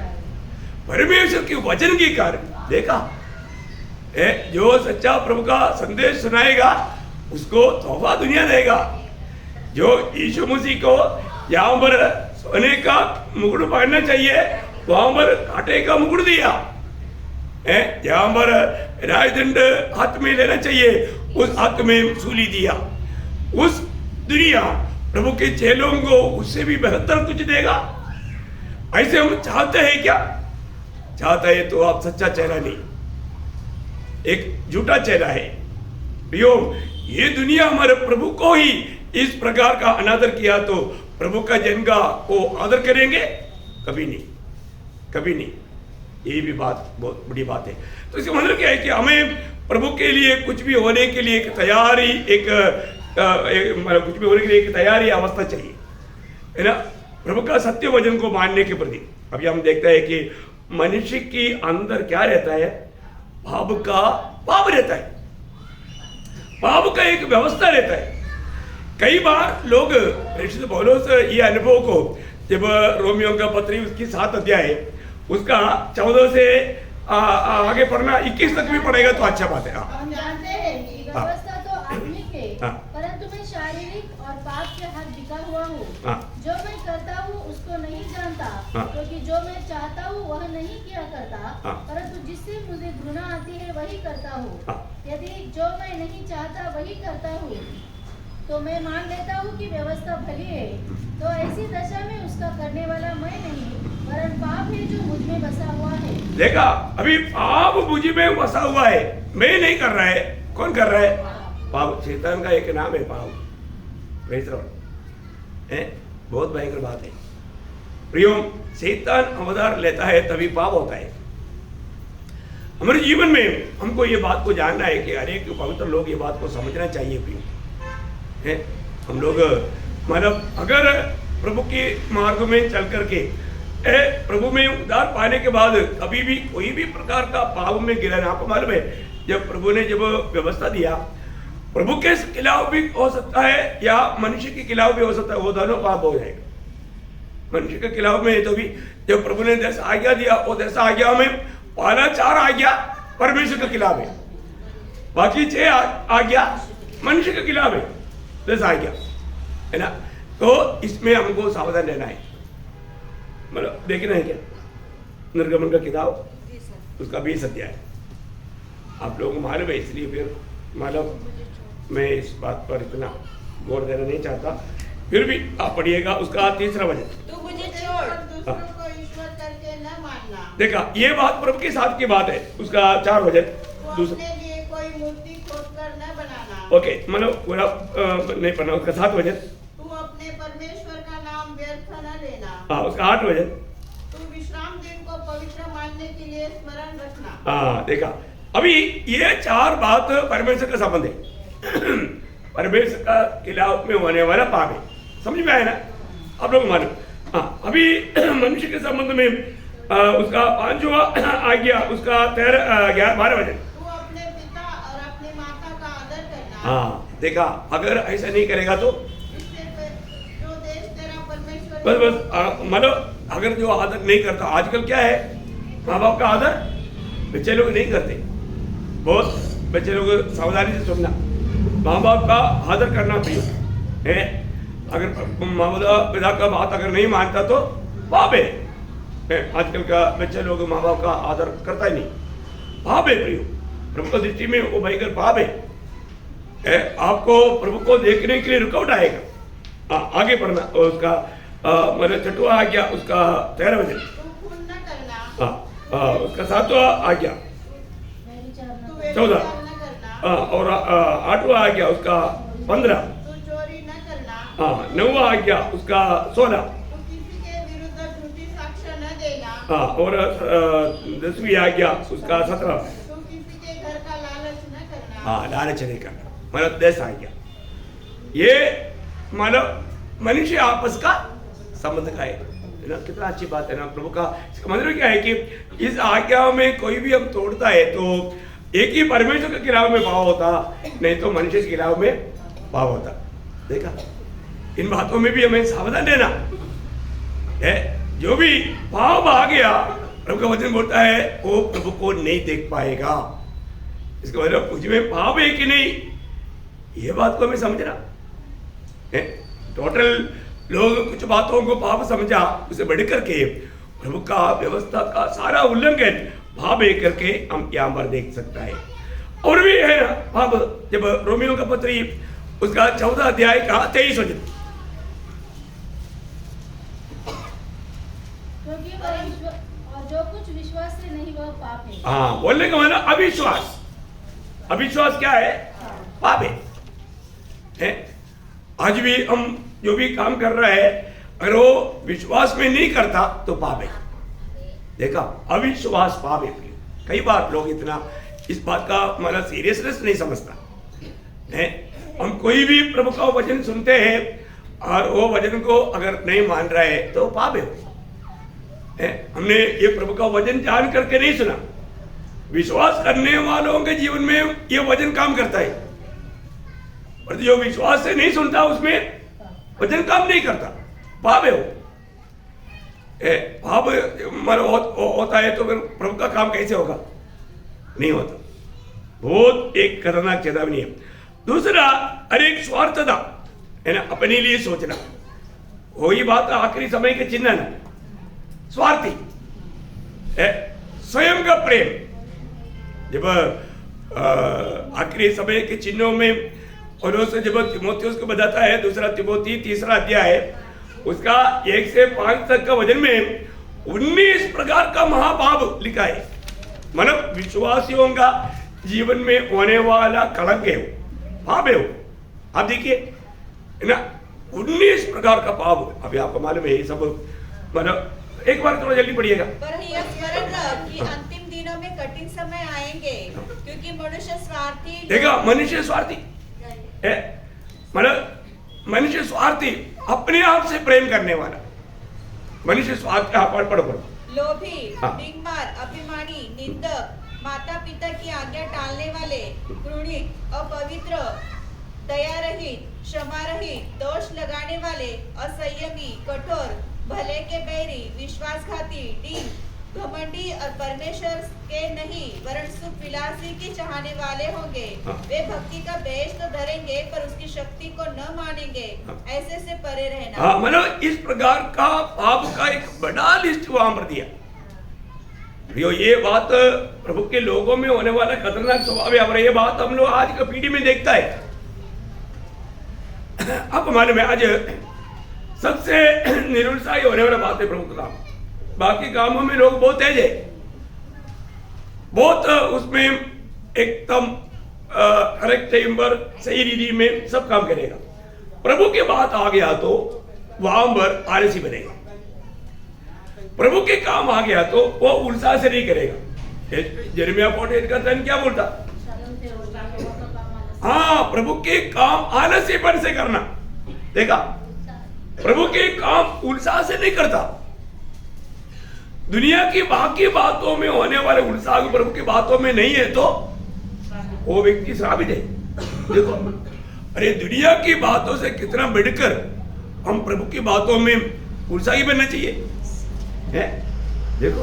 S1: परमेश्वर के वचन के कारण। देखा, जो सच्चा प्रभु का संदेश सुनाएगा उसको तोहफा दुनिया देगा। जो यीशु मसीह को यहाँ पर सोने का मुकुट पहनना चाहिए, वहां पर कांटे का मुकुट दिया, जहां पर राजदंड हाथ में लेना चाहिए उस हाथ में सूली दिया। उस दुनिया प्रभु के चेलों को उससे भी बेहतर कुछ देगा। ऐसे हम चाहते हैं क्या? चाहता है तो आप सच्चा चेहरा नहीं, एक झूठा चेहरा है। प्रियो, ये दुनिया हमारे प्रभु को ही इस प्रकार का अनादर किया तो प्रभु का जन का वो आदर करेंगे? कभी नहीं, कभी नहीं। ये भी बात बहुत बड़ी बात है। तो इसका मतलब क्या है कि हमें प्रभु के लिए कुछ भी होने के लिए एक तैयारी, कुछ भी होने के लिए एक तैयारी अवस्था चाहिए, है ना, प्रभु का सत्य वचन को मानने के प्रति। अभी हम देखते हैं कि मनुष्य के अंदर क्या रहता है? पाप रहता है, पाप का एक व्यवस्था रहता है। कई बार लोग प्रेषित पौलुस ये अनुभव को, जब रोमियो का पत्री उसकी 7 अध्याय उसका 14 से आगे पढ़ना, 21 तक भी पढ़ेगा तो अच्छा बात है।
S2: हम जानते हैं कि व्यवस्था तो आत्मिक है, परंतु मैं शारीरिक और पाप के हाथ बिका हुआ हूँ। जो मैं करता हूँ उसको नहीं जानता, क्योंकि जो मैं चाहता हूँ वह नहीं किया करता, परंतु जिससे मुझे घृणा आती है वही करता हूँ। यदि जो मैं नहीं चाहता वही करता हूँ तो मैं मान लेता हूँ कि व्यवस्था भली है। तो ऐसी दशा में उसका करने वाला मैं नहीं, वरन पाप है जो मुझ में बसा हुआ है। देखा, अभी पाप मुझ में बसा हुआ है, मैं नहीं कर रहा है। कौन कर रहा है? पाप। शैतान का एक नाम है पाप।
S1: बहुत भयंकर बात है प्रियो। शैतान अवतार लेता है तभी पाप होता है। हमारे जीवन में हमको ये बात को जानना है कि हर एक पवित्र लोग ये बात को समझना चाहिए प्रियो है। हम लोग मतलब अगर प्रभु के मार्ग में चल करके प्रभु में उद्धार पाने के बाद कभी भी कोई भी प्रकार का पाप में गिरा, आपको मालूम है जब प्रभु ने जब व्यवस्था दिया, प्रभु के खिलाफ भी हो सकता है या मनुष्य के खिलाफ भी हो सकता है, वो दोनों पाप हो जाएगा। मनुष्य के खिलाफ में तो भी जब प्रभु ने 10 आज्ञा दिया, वो 10 आज्ञा में पहला 4 आज्ञा परमेश्वर के खिलाफ है, बाकी 6 आज्ञा मनुष्य के खिलाफ है, 10 आज्ञा है ना। तो इसमें हमको सावधान रहना है। मतलब देखना है क्या निर्गमन का किताब उसका 20 अध्याय आप लोगों को मालूम है, इसलिए फिर मालूम मैं इस बात पर इतना गौर देना नहीं चाहता, फिर भी आप पढ़िएगा उसका 3रा वचन।
S3: तू मुझे छोड़, दूसरों को ईश्वर करके न मानना।
S1: देखा ये बात प्रभु के साथ की बात है, उसका 4 वचन।
S3: अपने लिए कोई मूर्ति खोदकर न बनाना।
S1: ओके मतलब पूरा नहीं पढ़ना, उसका 7 वचन।
S3: तू अपने परमेश्वर का नाम व्यर्थ न लेना।
S1: हाँ उसका 8 वचन।
S3: तू विश्राम दिन को पवित्र मानने के लिए स्मरण रखना।
S1: हाँ देखा, अभी ये 4 बात परमेश्वर का संबंध है। परमेश्वर का खिलाफ में होने वाला पाप है, समझ में आया ना आप लोग मालूम। हाँ अभी मनुष्य के संबंध में उसका 5वां आज्ञा उसका 12 वचन।
S3: तू अपने पिता और अपनी माता का आदर करना।
S1: हाँ देखा, अगर ऐसा नहीं करेगा तो
S3: इससे जो देश तेरा परमेश्वर
S1: बस मतलब अगर जो आदर नहीं करता, आजकल क्या है माँ बाप का आदर बच्चे लोग नहीं करते। बहुत बच्चे लोग सावधानी से सुनना, माँ बाप का आदर करना प्रिय है। अगर माता पिता का बात अगर नहीं मानता तो पाप है। आजकल का बच्चे लोग माँ बाप का आदर करता ही नहीं, पाप है प्रिय। प्रभु की दृष्टि में वो भयंकर पाप है। आपको प्रभु को देखने के लिए रुकावट आएगा। आगे पढ़ना उसका मतलब 6वां आज्ञा उसका 13 वचन।
S3: तू खून न करना।
S1: उसका 7वां आज्ञा 14 और 8वां आज्ञा उसका 15।
S3: तू चोरी न करना।
S1: 9वां आज्ञा उसका 16।
S3: तू किसी के विरुद्ध झूठी साक्ष्य न देना।
S1: और 10वीं आज्ञा उसका 17।
S3: तू किसी के घर का लालच न करना।
S1: लालच नहीं करना, मतलब 10 आज्ञा। ये मतलब मनुष्य आपस का संबंध का है ना। कितना अच्छी बात है ना प्रभु का। इसका मतलब क्या है कि इस आज्ञा में कोई भी हम तोड़ता है तो एक ही परमेश्वर के खिलाफ में पाप होता, नहीं तो मनुष्य के खिलाफ में पाप होता। देखा, इन बातों में भी हमें सावधान रहना है। जो भी पाप आ गया प्रभु का वचन बोलता है वो प्रभु को नहीं देख पाएगा। इसका मतलब कुछ में पाप है कि नहीं, ये बात को हमें समझना है। टोटल लोग कुछ बातों को पाप समझा, उसे बढ़ करके प्रभु का व्यवस्था का सारा उल्लंघन भाव एक करके हम यहाँ पर देख सकता है। और भी है ना पाप, जब रोमियो का पत्री उसका 14 अध्याय का 23 वचन।
S2: क्योंकि और जो कुछ विश्वास से नहीं वह पाप है।
S1: हाँ बोलने का मतलब अविश्वास। अविश्वास क्या है? पाप है। आज भी हम जो भी काम कर रहा है अगर वो विश्वास में नहीं करता तो पाप है। देखा, अविश्वास पाप है। कई बार लोग इतना इस बात का मतलब सीरियसनेस नहीं समझता है। हम कोई भी प्रभु का वचन सुनते हैं और वो वचन को अगर नहीं मान रहा है तो पाप है। हमने ये प्रभु का वचन जान करके नहीं सुना। विश्वास करने वालों के जीवन में ये वचन काम करता है, और जो विश्वास से नहीं सुनता उसमें वचन काम नहीं करता, पाप है वो। पाप होता है तो फिर प्रभु का काम कैसे होगा? नहीं होता। बहुत एक खतरनाक चेतावनी है। दूसरा, अनेक स्वार्थता है ना, अपने लिए सोचना। वही बात आखिरी समय के चिन्ह ना, स्वार्थी है, स्वयं का प्रेम। जब आखिरी समय के चिन्हों में और जब तिमोथियुस को बताता है, 2 तिमोथी 3 अध्याय उसका 1 से 5 तक का वचन में 19 प्रकार का महापाप लिखा है। मतलब विश्वासियों का जीवन में होने वाला कलंक है वो, पाप है वो। आप देखिए ना, 19 प्रकार का पाप। अभी आपको मालूम है ये सब, मतलब एक बार थोड़ा जल्दी पढ़िएगा।
S3: पर यह स्मरण रख कि अंतिम दिनों में कठिन समय आएंगे, क्योंकि मनुष्य स्वार्थी।
S1: देखा, मनुष्य स्वार्थी है, मतलब मनुष्य स्वार्थी, अपने आप से प्रेम करने वाला मनुष्य स्वार्थी। पढ़ो।
S3: लोभी,
S1: हाँ।
S3: डिंगमार, अभिमानी, निंदक, माता पिता की आज्ञा टालने वाले, घृणित, अपवित्र, दया रहित, क्षमा रहित, दोष लगाने वाले, असंयमी, कठोर, भले के बैरी, विश्वासघाती, डींग, घमंडी और परमेश्वर के नहीं वरन सुख विलासी की चाहने वाले होंगे।
S1: हाँ।
S3: वे भक्ति का बेच तो धरेंगे पर उसकी शक्ति को न मानेंगे।
S1: हाँ।
S3: ऐसे से परे रहना।
S1: हाँ, मतलब इस प्रकार का पाप का एक बड़ा लिस्ट वहां पर दिया। ये बात प्रभु के लोगों में होने वाला खतरनाक स्वभाव है। और ये बात हम लोग आज की पीढ़ी में देखता है। अब मालूम है आज सबसे निरुत्साही होने वाला बात है प्रभु का काम। बाकी कामों में लोग बहुत तेज है, बहुत उसमें एकदम करेक्ट टाइम पर सही रीति में सब काम करेगा। प्रभु की बात आ गया तो वहां पर आलसी बनेगा। प्रभु के काम आ गया तो वो उत्साह से नहीं करेगा। यिर्मयाह 48 का क्या बोलता? हाँ, प्रभु के काम आलसीपन से करना। देखा, प्रभु के काम उत्साह से नहीं करता। दुनिया की बाकी बातों में होने वाले उत्साह प्रभु की बातों में नहीं है तो वो व्यक्ति श्रापित है। देखो, अरे दुनिया की बातों से कितना बढ़कर हम प्रभु की बातों में उत्साही बनना चाहिए है। देखो,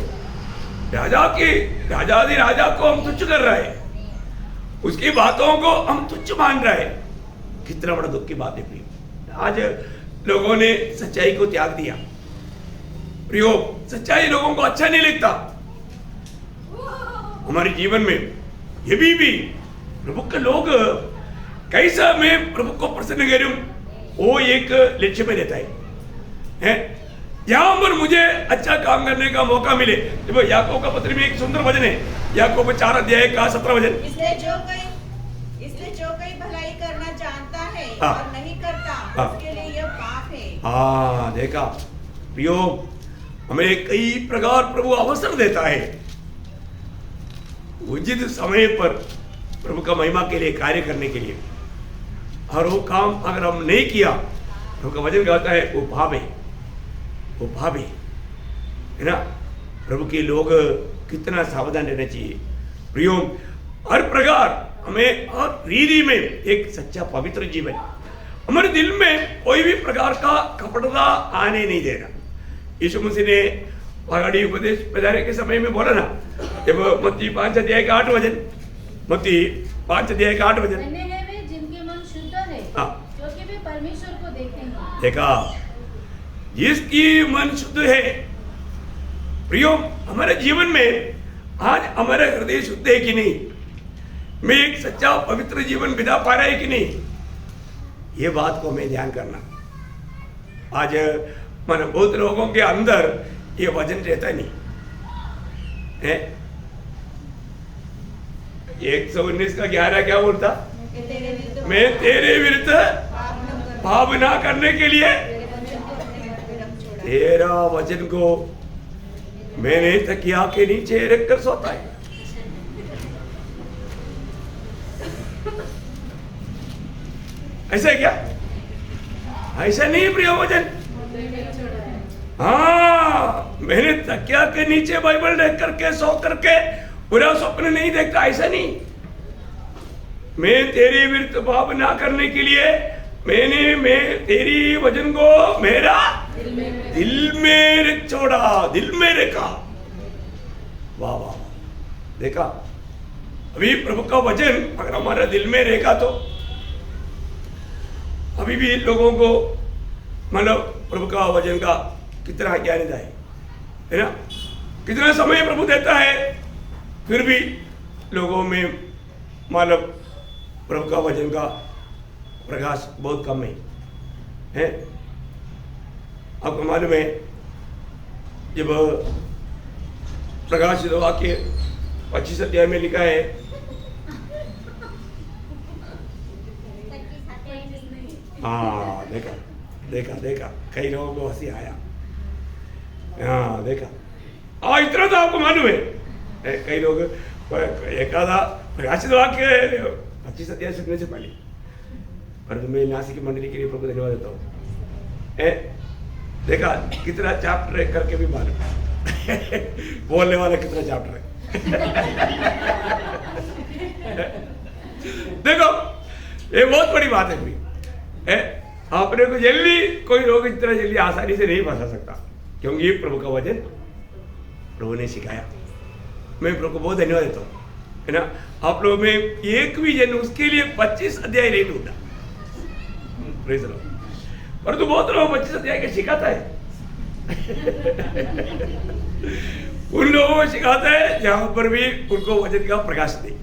S1: राजाधि राजा को हम तुच्छ कर रहे हैं, उसकी बातों को हम तुच्छ मान रहे हैं। कितना बड़ा दुख की बात है प्रियो। आज लोगों ने सच्चाई को त्याग दिया। प्रियो, सच्चाई लोगों को अच्छा नहीं लगता। हमारे जीवन में ये भी प्रभु के लोग कैसा मैं प्रभु को प्रसन्न करूं, वो एक लक्ष्य में रहता है। यहां पर मुझे अच्छा काम करने का मौका मिले। देखो, याकूब का पत्र में एक सुंदर वचन है, याकूब 4 अध्याय का 17 वचन।
S3: इसलिए जो कोई भलाई करना जानता है
S1: हाँ।
S3: और नहीं करता,
S1: हाँ।
S3: उसके लिए यह पाप है।
S1: हाँ, देखा प्रियो, हमें कई प्रकार प्रभु अवसर देता है उचित समय पर प्रभु का महिमा के लिए कार्य करने के लिए। और वो काम अगर हम नहीं किया, प्रभु का वचन कहता है वो पाप है, वो पाप है ना। प्रभु के लोग कितना सावधान रहना चाहिए प्रियो। हर प्रकार हमें हर रीति में एक सच्चा पवित्र जीवन, हमारे दिल में कोई भी प्रकार का कपटता आने नहीं देना। यीशु मसीह ने पहाड़ी उपदेश पधारे के समय में बोला ना, जब मत्ती 5 अध्याय का 8 वचन, मत्ती 5 अध्याय का 8 वचन।
S2: धन्य है वे जिनके मन शुद्ध है,
S1: हाँ।
S2: क्योंकि वे परमेश्वर को देखेंगे।
S1: देखा, जिसकी मन शुद्ध है। प्रियो, हमारे जीवन में आज हमारा हृदय शुद्ध है कि नहीं, मैं एक सच्चा पवित्र जीवन बिता पा रहा है कि नहीं, ये बात को हमें ध्यान करना। आज मानो बहुत लोगों के अंदर ये वजन रहता नहीं है। 119 का 11 क्या बोलता? मैं तेरे विरुद्ध पाप ना करने के लिए तेरा वचन को मैंने तकिया के नीचे रखकर सोता है। ऐसा है क्या? ऐसा नहीं प्रिय वचन। हाँ, मैंने तकिया के नीचे बाइबल देख करके सो करके बुरा स्वप्न नहीं देखता, ऐसा नहीं। मैं तेरे विरुद्ध पाप ना करने के लिए मैं तेरी वचन को मेरा दिल में रख छोड़ा, दिल में रखा। वाह वाह, देखा, अभी प्रभु का वचन अगर हमारा दिल में रहेगा तो अभी भी लोगों को मतलब प्रभु का वचन का कितना ज्ञानिता है ना। कितना समय प्रभु देता है, फिर भी लोगों में मतलब प्रभु का वचन का प्रकाश बहुत कम है। आपको मालूम है, जब प्रकाशित वाक्य 25 अध्याय में लिखा है, हाँ देखा, देखा देखा, कई लोगों को हंसी आया। हाँ देखा, हाँ इतना तो आपको मालूम है। कई लोग एक आधा प्रकाशित वाक्य 25 अध्याय सुनने से पहले, पर मैं नासिक की मंडली के लिए प्रभु धन्यवाद देता हूँ। देखा कितना चैप्टर है करके भी मालूम बोलने वाला कितना चैप्टर है। देखो ये बहुत बड़ी बात है भाई। आपने को जल्दी कोई लोग इतना जल्दी आसानी से नहीं फंसा सकता, क्योंकि ये प्रभु का वचन प्रभु ने सिखाया। मैं प्रभु को बहुत धन्यवाद देता हूँ, है ना। आप लोगों में एक भी जन उसके लिए 25 अध्याय नहीं ढूंढा, परंतु बहुत लोग 25 अध्याय के सिखाता है। उन लोगों को सिखाता है जहां पर भी उनको वचन का प्रकाश नहीं।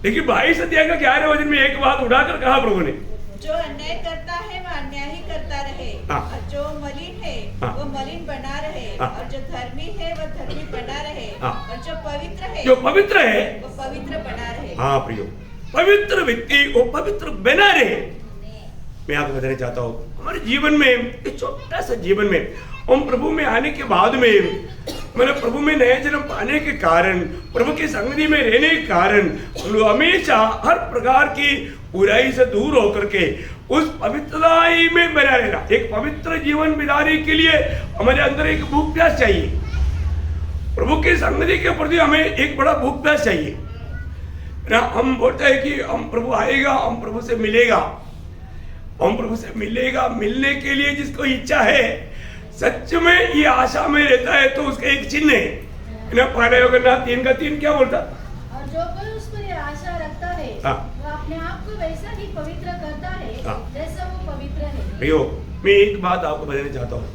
S1: लेकिन 22 अध्याय का 11 वचन में एक बात उठाकर कहा प्रभु ने,
S3: जो अन्याय करता है वह अन्याय ही करता रहे, और जो मलिन है वो मलिन बना रहे, और जो धर्मी है वह धर्मी बना रहे, और जो पवित्र है
S1: वो
S3: पवित्र बना रहे।
S1: हाँ प्रियो, पवित्र व्यक्ति वो पवित्र बना रहे। मैं आपको बताना चाहता हूँ, हमारे जीवन में एक छोटा सा जीवन में हम प्रभु में आने के बाद में, मतलब प्रभु में नया जन्म पाने के कारण, प्रभु की संगति में रहने के कारण हम लोग हमेशा हर प्रकार की बुराई से दूर होकर के उस पवित्रता में बना रहना। एक पवित्र जीवन बिताने के लिए हमारे अंदर एक भूख प्यास चाहिए। प्रभु की संगति के प्रति हमें एक बड़ा भूख प्यास चाहिए ना। हम बोलते हैं कि हम प्रभु आएगा, हम प्रभु से मिलेगा, हम प्रभु से मिलेगा। मिलने के लिए जिसको इच्छा है, सच में ये आशा में रहता है, तो उसका एक चिन्ह है ना। पहले होगा ना 3 का 3 क्या बोलता,
S2: और जो कोई उस पर आशा रखता है वो अपने आप को वैसा ही पवित्र करता है जैसा वो पवित्र है।
S1: भैया मैं एक बात आपको बताना चाहता हूँ,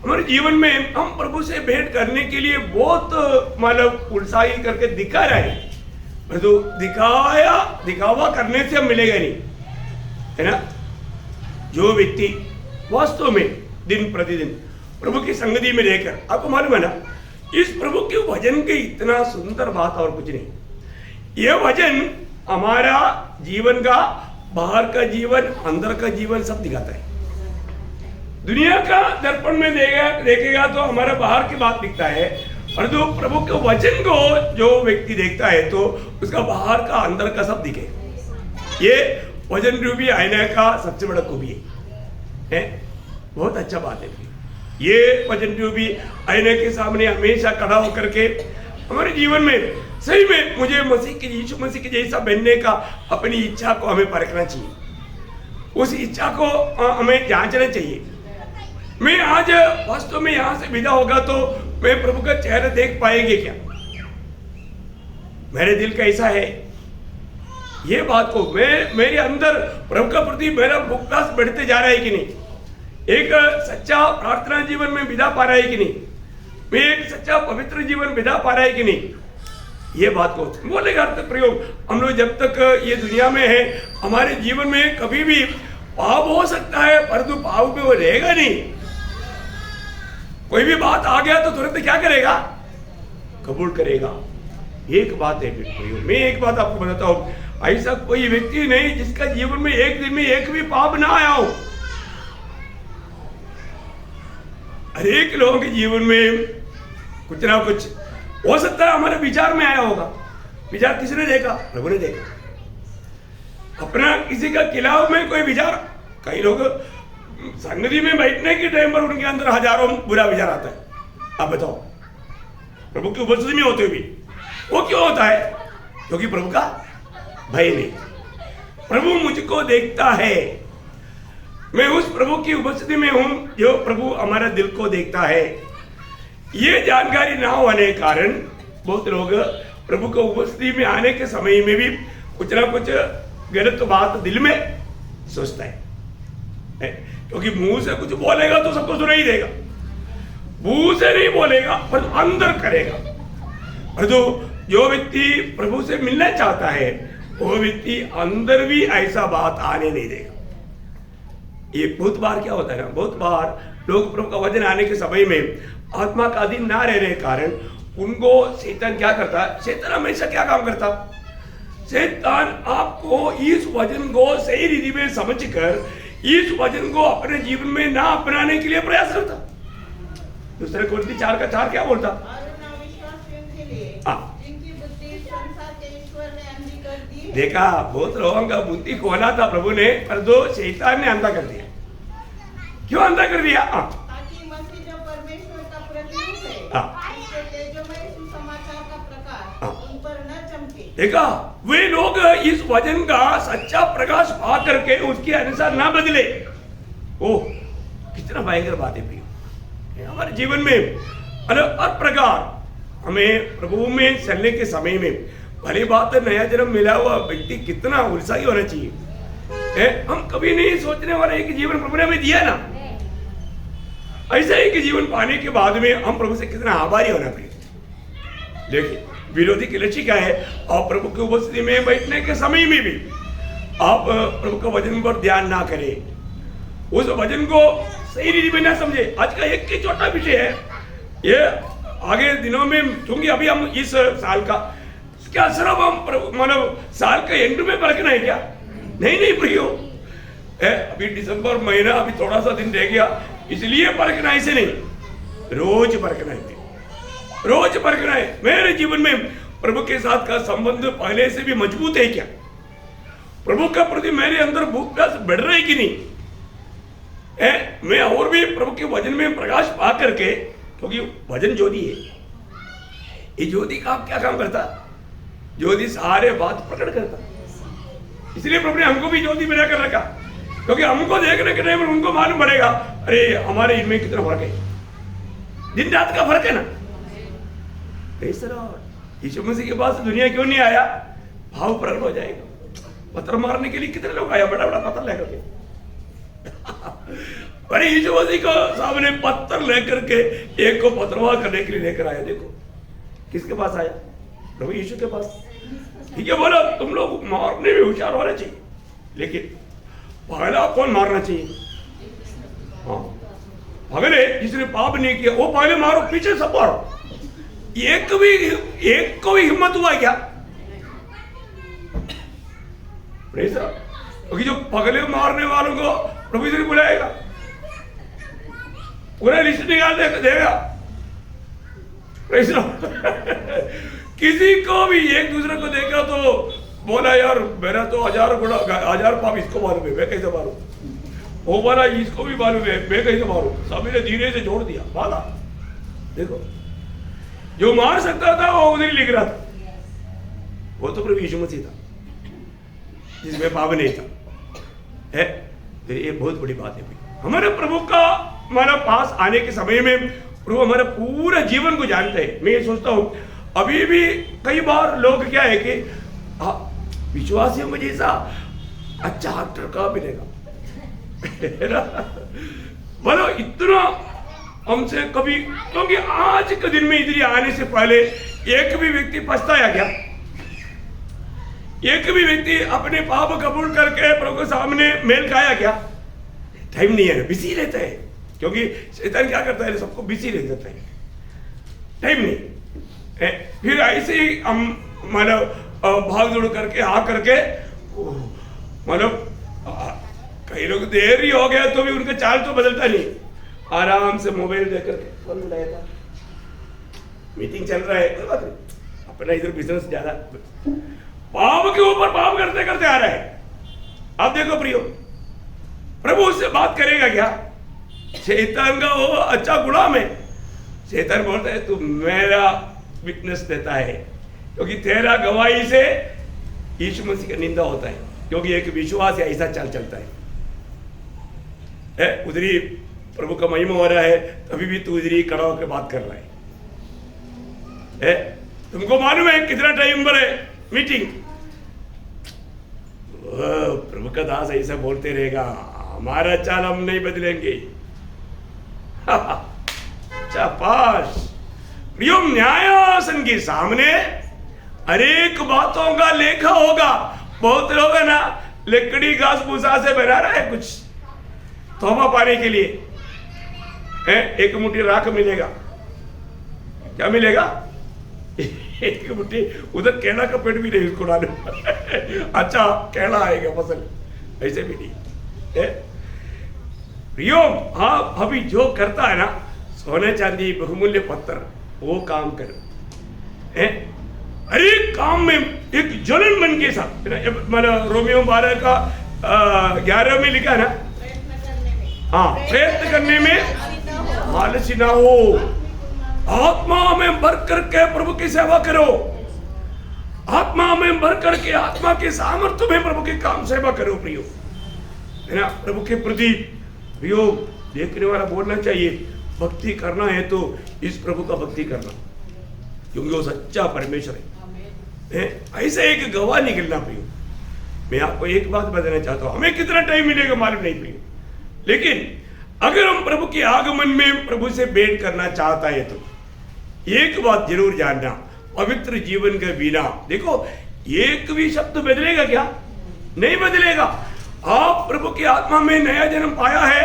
S1: हमारे जीवन में हम प्रभु से भेंट करने के लिए बहुत मतलब उत्साही करके दिखा रहे हैं, तो दिखावा करने से हम मिलेगा नहीं, है ना। जो व्यक्ति वास्तव में दिन प्रतिदिन प्रभु की संगति में रहकर, आपको मालूम है ना, इस प्रभु के भजन के इतना सुंदर बात और कुछ नहीं। यह भजन हमारा जीवन का, बाहर का जीवन, अंदर का जीवन सब दिखाता है। दुनिया का दर्पण में देखेगा तो हमारा बाहर की बात दिखता है, और जो प्रभु के वचन को जो व्यक्ति देखता है तो उसका बाहर का, अंदर का सब दिखे। ये वचन रूपी आईना का सबसे बड़ा खूबी है। बहुत अच्छा बात है ये वचन रूपी आईने के सामने हमेशा खड़ा होकर के हमारे जीवन में सही में मुझे यीशु मसीह के जैसा बनने का अपनी इच्छा को हमें परखना चाहिए, उस इच्छा को हमें जांचना चाहिए। मैं आज वास्तव में यहाँ से विदा होगा तो मैं प्रभु का चेहरा देख पाएंगे क्या, मेरे दिल कैसा है, ये बात को मेरे अंदर प्रभु का प्रति मेरा भूख बढ़ते जा रहा है कि नहीं, एक सच्चा प्रार्थना जीवन में बिता पा रहा है कि नहीं, मैं एक सच्चा पवित्र जीवन बिता पा रहा है कि नहीं, ये बात को बोलेगा अर्थ प्रयोग। हम लोग जब तक ये दुनिया में है, हमारे जीवन में कभी भी पाप हो सकता है, परंतु पाप में वो रहेगा नहीं। कोई भी बात आ गया तो तुरंत क्या करेगा, कबूल करेगा। एक बात है प्रयोग, मैं एक बात आपको बताता हूँ, ऐसा कोई व्यक्ति नहीं जिसका जीवन में एक दिन में एक भी पाप ना आया हो। हर एक लोगों के जीवन में कुछ ना कुछ हो सकता है हमारे विचार में आया होगा। विचार किसने देखा, प्रभु ने देखा। अपना किसी का खिलाफ में कोई विचार, कई लोग संगति में बैठने के टाइम पर उनके अंदर हजारों बुरा विचार आता है। आप बताओ, प्रभु की उपस्थिति में होते हुए वो क्यों होता है, क्योंकि प्रभु का भय नहीं। प्रभु मुझको देखता है, मैं उस प्रभु की उपस्थिति में हूं जो प्रभु हमारा दिल को देखता है। ये जानकारी ना होने के कारण बहुत लोग प्रभु को उपस्थिति में आने के समय में भी कुछ ना कुछ गलत बात दिल में सोचता है, क्योंकि मुंह से कुछ बोलेगा तो सबको सुनाई देगा, मुंह से नहीं बोलेगा पर अंदर करेगा। और जो व्यक्ति प्रभु से मिलना चाहता है वो व्यक्ति अंदर भी ऐसा बात आने नहीं देगा। ये बहुत बार क्या होता है ना, बहुत बार लोग प्रभु का वचन आने के समय में आत्मा का अधीन ना रहने के कारण उनको शैतान क्या करता है, शैतान हमेशा क्या काम करता, शैतान आपको इस वचन को सही रीति में समझकर इस वचन को अपने जीवन में ना अपनाने के लिए प्रयास करता। दूसरे कोरिन्थी 4:4 क्या बोलता?
S3: जिनकी बुद्धि संसार के ईश्वर ने अंधी कर दी।
S1: देखा, बहुत लोगों का बुद्धि खोला था प्रभु ने, पर दो शैतान ने अंधा कर दिया। क्यों अंधा कर दिया?
S3: ताकि मसीह जो परमेश्वर का प्रतिरूप है, उसके तेजोमय सुसमाचार का प्रकाश उन पर न चमके।
S1: देखा, वे लोग इस वचन का सच्चा प्रकाश पा करके उसके अनुसार ना बदले। ओह, कितना भयंकर बात है भाई। हमारे जीवन में अलग हर प्रकार हमें प्रभु में चलने के समय में भली बात है, नया जन्म मिला हुआ व्यक्ति कितना उत्साही होना चाहिए। हम कभी नहीं सोचने वाले एक जीवन प्रभु ने हमें दिया ना, ऐसा एक जीवन पाने के बाद में हम प्रभु से कितना आभारी होना पड़ेगा। लेकिन विरोधी की लक्ष्य क्या है? आप प्रभु की उपस्थिति में बैठने के समय में भी आप प्रभु के वचन पर ध्यान ना करें, उस वचन को सही रीति में ना समझे। आज का एक ही छोटा विषय है, ये आगे दिनों में, क्योंकि अभी हम इस साल का क्या सिर्फ हम मतलब साल के एंड में परखना है क्या? नहीं प्रियो, अभी दिसंबर महीना अभी थोड़ा सा दिन रह गया, इसलिए परखना ऐसे नहीं, रोज परखना है, रोज परखना है। मेरे जीवन में प्रभु के साथ का संबंध पहले से भी मजबूत है क्या? प्रभु का प्रति मेरे अंदर भूख प्यास बढ़ रही कि नहीं? मैं और भी प्रभु के वचन में प्रकाश पा करके, क्योंकि वचन ज्योति है, ये ज्योति का क्या काम करता? ज्योति सारे बात प्रकट करता। इसलिए प्रभु ने हमको भी ज्योति बना कर रखा, क्योंकि हमको देखने के टाइम उनको मालूम पड़ेगा, अरे हमारे इनमें कितना फर्क है, दिन रात का फर्क है ना। यीशु मसीह के पास दुनिया क्यों नहीं आया? भाव प्रकट हो जाएगा। पत्थर मारने के लिए कितने लोग आया, बड़ा बड़ा पत्थर लेकर के। अरे यीशु मसीह को सामने पत्थर लेकर के एक को पत्थरवाह करने के लिए लेकर आया। देखो किसके पास आया? प्रभु यीशु के पास। ठीक है, बोला तुम लोग मारने में होशियार होना चाहिए, लेकिन पहला कौन मारना चाहिए? हाँ, पहले जिसने पाप नहीं किया वो पहले मारो, पीछे सब मारो। एक को भी हिम्मत हुआ क्या? क्योंकि जो पगले मारने वालों को प्रभु जी बुलाएगा, पूरा लिस्ट निकाल देगा। किसी को भी एक दूसरे को देखा तो बोला, यार मेरा तो 1000 पाप इसको मालूम है, मैं कैसे मारूं? वो बोला इसको भी मालूम है, मैं कैसे मारूं? सभी ने धीरे से जोड़ दिया, मारा। देखो, जो मार सकता था वो उधर लिख रहा था, वो तो प्रभु यीशु मसीह था जिसमें पाप नहीं था। तो ये बहुत बड़ी बात है। हमारे प्रभु का हमारे पास आने के समय में प्रभु हमारे पूरा जीवन को जानते हैं। मैं ये सोचता हूँ, अभी भी कई बार लोग क्या है कि विश्वासियों में जैसा अच्छा एक्टर का मिलेगा, बोलो इतना हमसे कभी, क्योंकि आज के दिन में इधर आने से पहले एक भी व्यक्ति पछताया क्या? एक भी व्यक्ति अपने पाप कबूल करके प्रभु के सामने मेल खाया क्या? टाइम नहीं है, बिजी रहता है, क्योंकि शैतान क्या करता है, सबको बिजी रह जाता है, टाइम नहीं। फिर ऐसे ही हम मतलब भाग दौड़ करके करके मतलब कई लोग देर ही हो गया तो भी उनका चाल तो बदलता नहीं, आराम से मोबाइल देकर के फोन मिलाया था, मीटिंग चल रहा है, कोई बात नहीं, अपना इधर बिजनेस ज्यादा, पाप के ऊपर पाप करते करते आ रहा है। अब देखो प्रियो, प्रभु उससे बात करेगा क्या? शैतान का वो अच्छा गुलाम है। शैतान बोलता है तू मेरा विटनेस देता है, क्योंकि तेरा गवाही से यीशु मसीह का निंदा होता है, क्योंकि एक विश्वास ऐसा चाल चलता है। उधरी प्रभु का महिमा हो रहा है, तभी भी तू उधरी खड़ा होकर बात कर रहा है। तुमको मालूम है कितना टाइम पर है मीटिंग? प्रभु का दास ऐसा बोलते रहेगा, हमारा चाल हम नहीं बदलेंगे। शाबाश प्रियो, न्यायासन के सामने अनेक बातों का लेखा होगा। बहुत लोग है ना लकड़ी घास भूसा से बना रहा है कुछ तोहफा पाने के लिए, एक मुट्ठी राख मिलेगा, क्या मिलेगा? एक मुट्ठी, उधर केला का पेड़ भी नहीं उसको डाले अच्छा केला आएगा फसल, ऐसे भी नहीं है। प्रियो, हाँ अभी जो करता है ना, सोने चांदी बहुमूल्य पत्थर, वो काम करो, हर एक काम में एक ज्वलन मन के साथ। मतलब रोमियो 12 का 11 में लिखा है ना, हाँ, प्रयत्न करने में आलसी ना हो, आत्मा में भर करके प्रभु की सेवा करो, आत्मा में भर करके आत्मा के सामर्थ्य में प्रभु के काम सेवा करो प्रियो, है ना। प्रभु के प्रति प्रियो देखने वाला बोलना चाहिए, भक्ति करना है तो इस प्रभु का भक्ति करना, क्योंकि वो सच्चा परमेश्वर है। ऐसा एक गवाह निकलना प्रियो। मैं आपको एक बात बताना चाहता हूं, हमें कितना टाइम मिलेगा मालूम नहीं प्रियो, लेकिन अगर हम प्रभु के आगमन में प्रभु से भेंट करना चाहता है तो एक बात जरूर जानना, पवित्र जीवन के बिना देखो एक भी शब्द बदलेगा क्या? नहीं बदलेगा। आप प्रभु की आत्मा में नया जन्म पाया है,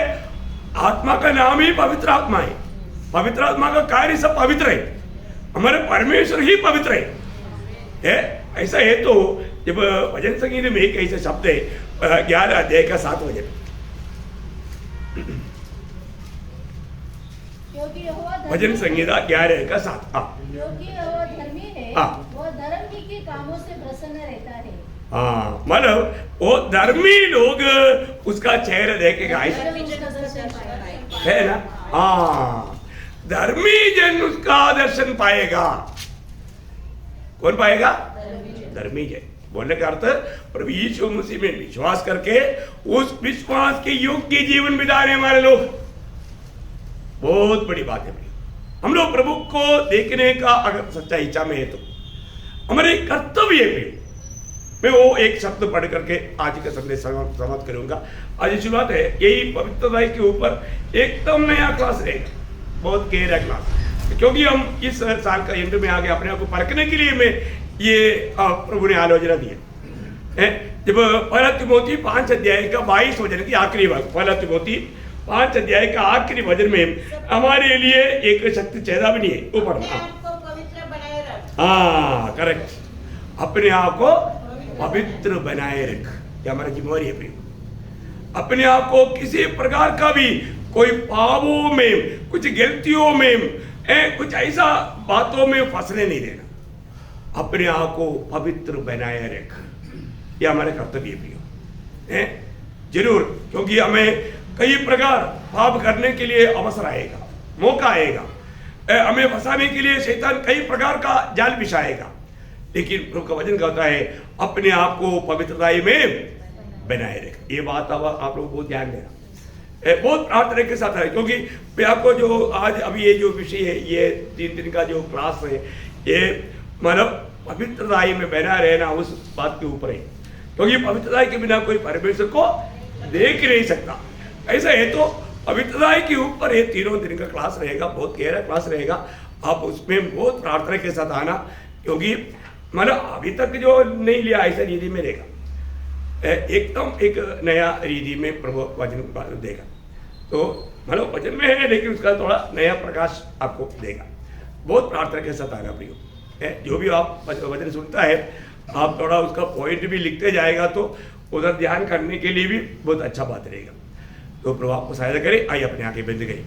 S1: आत्मा का नाम ही पवित्र आत्मा है, पवित्र आत्मा का कार्य सब पवित्र है, हमारे परमेश्वर ही पवित्र है। ऐसा है तो जब भजन संगीत में एक ऐसा शब्द है 11 अध्याय का 7 वचन, भजन संगीता 11 का 7,
S2: क्योंकि वो धर्मी है, वो धर्म ही के कामों से प्रसन्न रहता है।
S1: हाँ, मतलब वो धर्मी लोग उसका चेहरा देखेगा, है ना। हाँ, धर्मी जन उसका दर्शन पाएगा। कौन पाएगा? धर्मी जन। बोलने का अर्थ प्रभु यीशु मसीह में विश्वास करके उस विश्वास के योग्य जीवन बिताने वाले लोग, बहुत बड़ी बात है। हम लोग प्रभु को देखने का अगर सच्चा इच्छा में है तो हमारे कर्तव्य है। मैं वो एक शब्द पढ़ करके आज का संदेश समाप्त करूंगा। आज शुरुआत है यही पवित्रता के ऊपर एकदम नया क्लास रहेगा, बहुत गहरा क्लास, क्योंकि हम इस साल का एंड में आगे अपने आप को परखने के लिए मैं ये प्रभु ने आलोचना दी है। जब पहला तिमोथी 5 अध्याय का 22 वचन की आखिरी भाग, पहला तिमोथी 5 अध्याय का आखिरी वचन में हमारे लिए एक शक्ति चेतावनी है ऊपर। हाँ, करेक्ट, अपने आप को पवित्र बनाए रख, ये हमारी जिम्मेवारी है प्रिय। अपने आप को किसी प्रकार का भी कोई पापों में, कुछ गलतियों में, कुछ ऐसा बातों में फंसने नहीं देना, अपने आप को पवित्र बनाए रख, ये हमारे कर्तव्य प्रिय। जरूर, क्योंकि हमें कई प्रकार पाप करने के लिए अवसर आएगा, मौका आएगा, हमें फंसाने के लिए शैतान कई प्रकार का जाल बिछाएगा, लेकिन प्रभु का वचन कहता है अपने आप को पवित्रता में बनाए रख। ये बात अब आप लोग बहुत ध्यान देना, बहुत प्रार्थना के साथ है, क्योंकि मैं आपको जो आज अभी ये जो विषय है, ये 3 दिन का जो क्लास है, ये मतलब पवित्रता में बना रहना उस बात के ऊपर है, क्योंकि पवित्रता के बिना कोई परमेश्वर को देख नहीं सकता। ऐसा है तो पवित्रता के ऊपर ये 3 दिन का क्लास रहेगा, बहुत गहरा क्लास रहेगा। आप उसमें बहुत प्रार्थना के साथ आना, क्योंकि मतलब अभी तक जो नहीं लिया ऐसा रीति में रहेगा, एकदम एक नया रीति में प्रभु वचन देगा। तो मतलब वचन में है, लेकिन उसका थोड़ा नया प्रकाश आपको देगा। बहुत प्रार्थना के साथ आना प्रियो। जो भी आप वचन सुनता है, आप थोड़ा उसका पॉइंट भी लिखते जाएगा तो उधर ध्यान करने के लिए भी बहुत अच्छा बात रहेगा। तो प्रभु आपको सहायता करे। आइए अपने आगे बंद करें।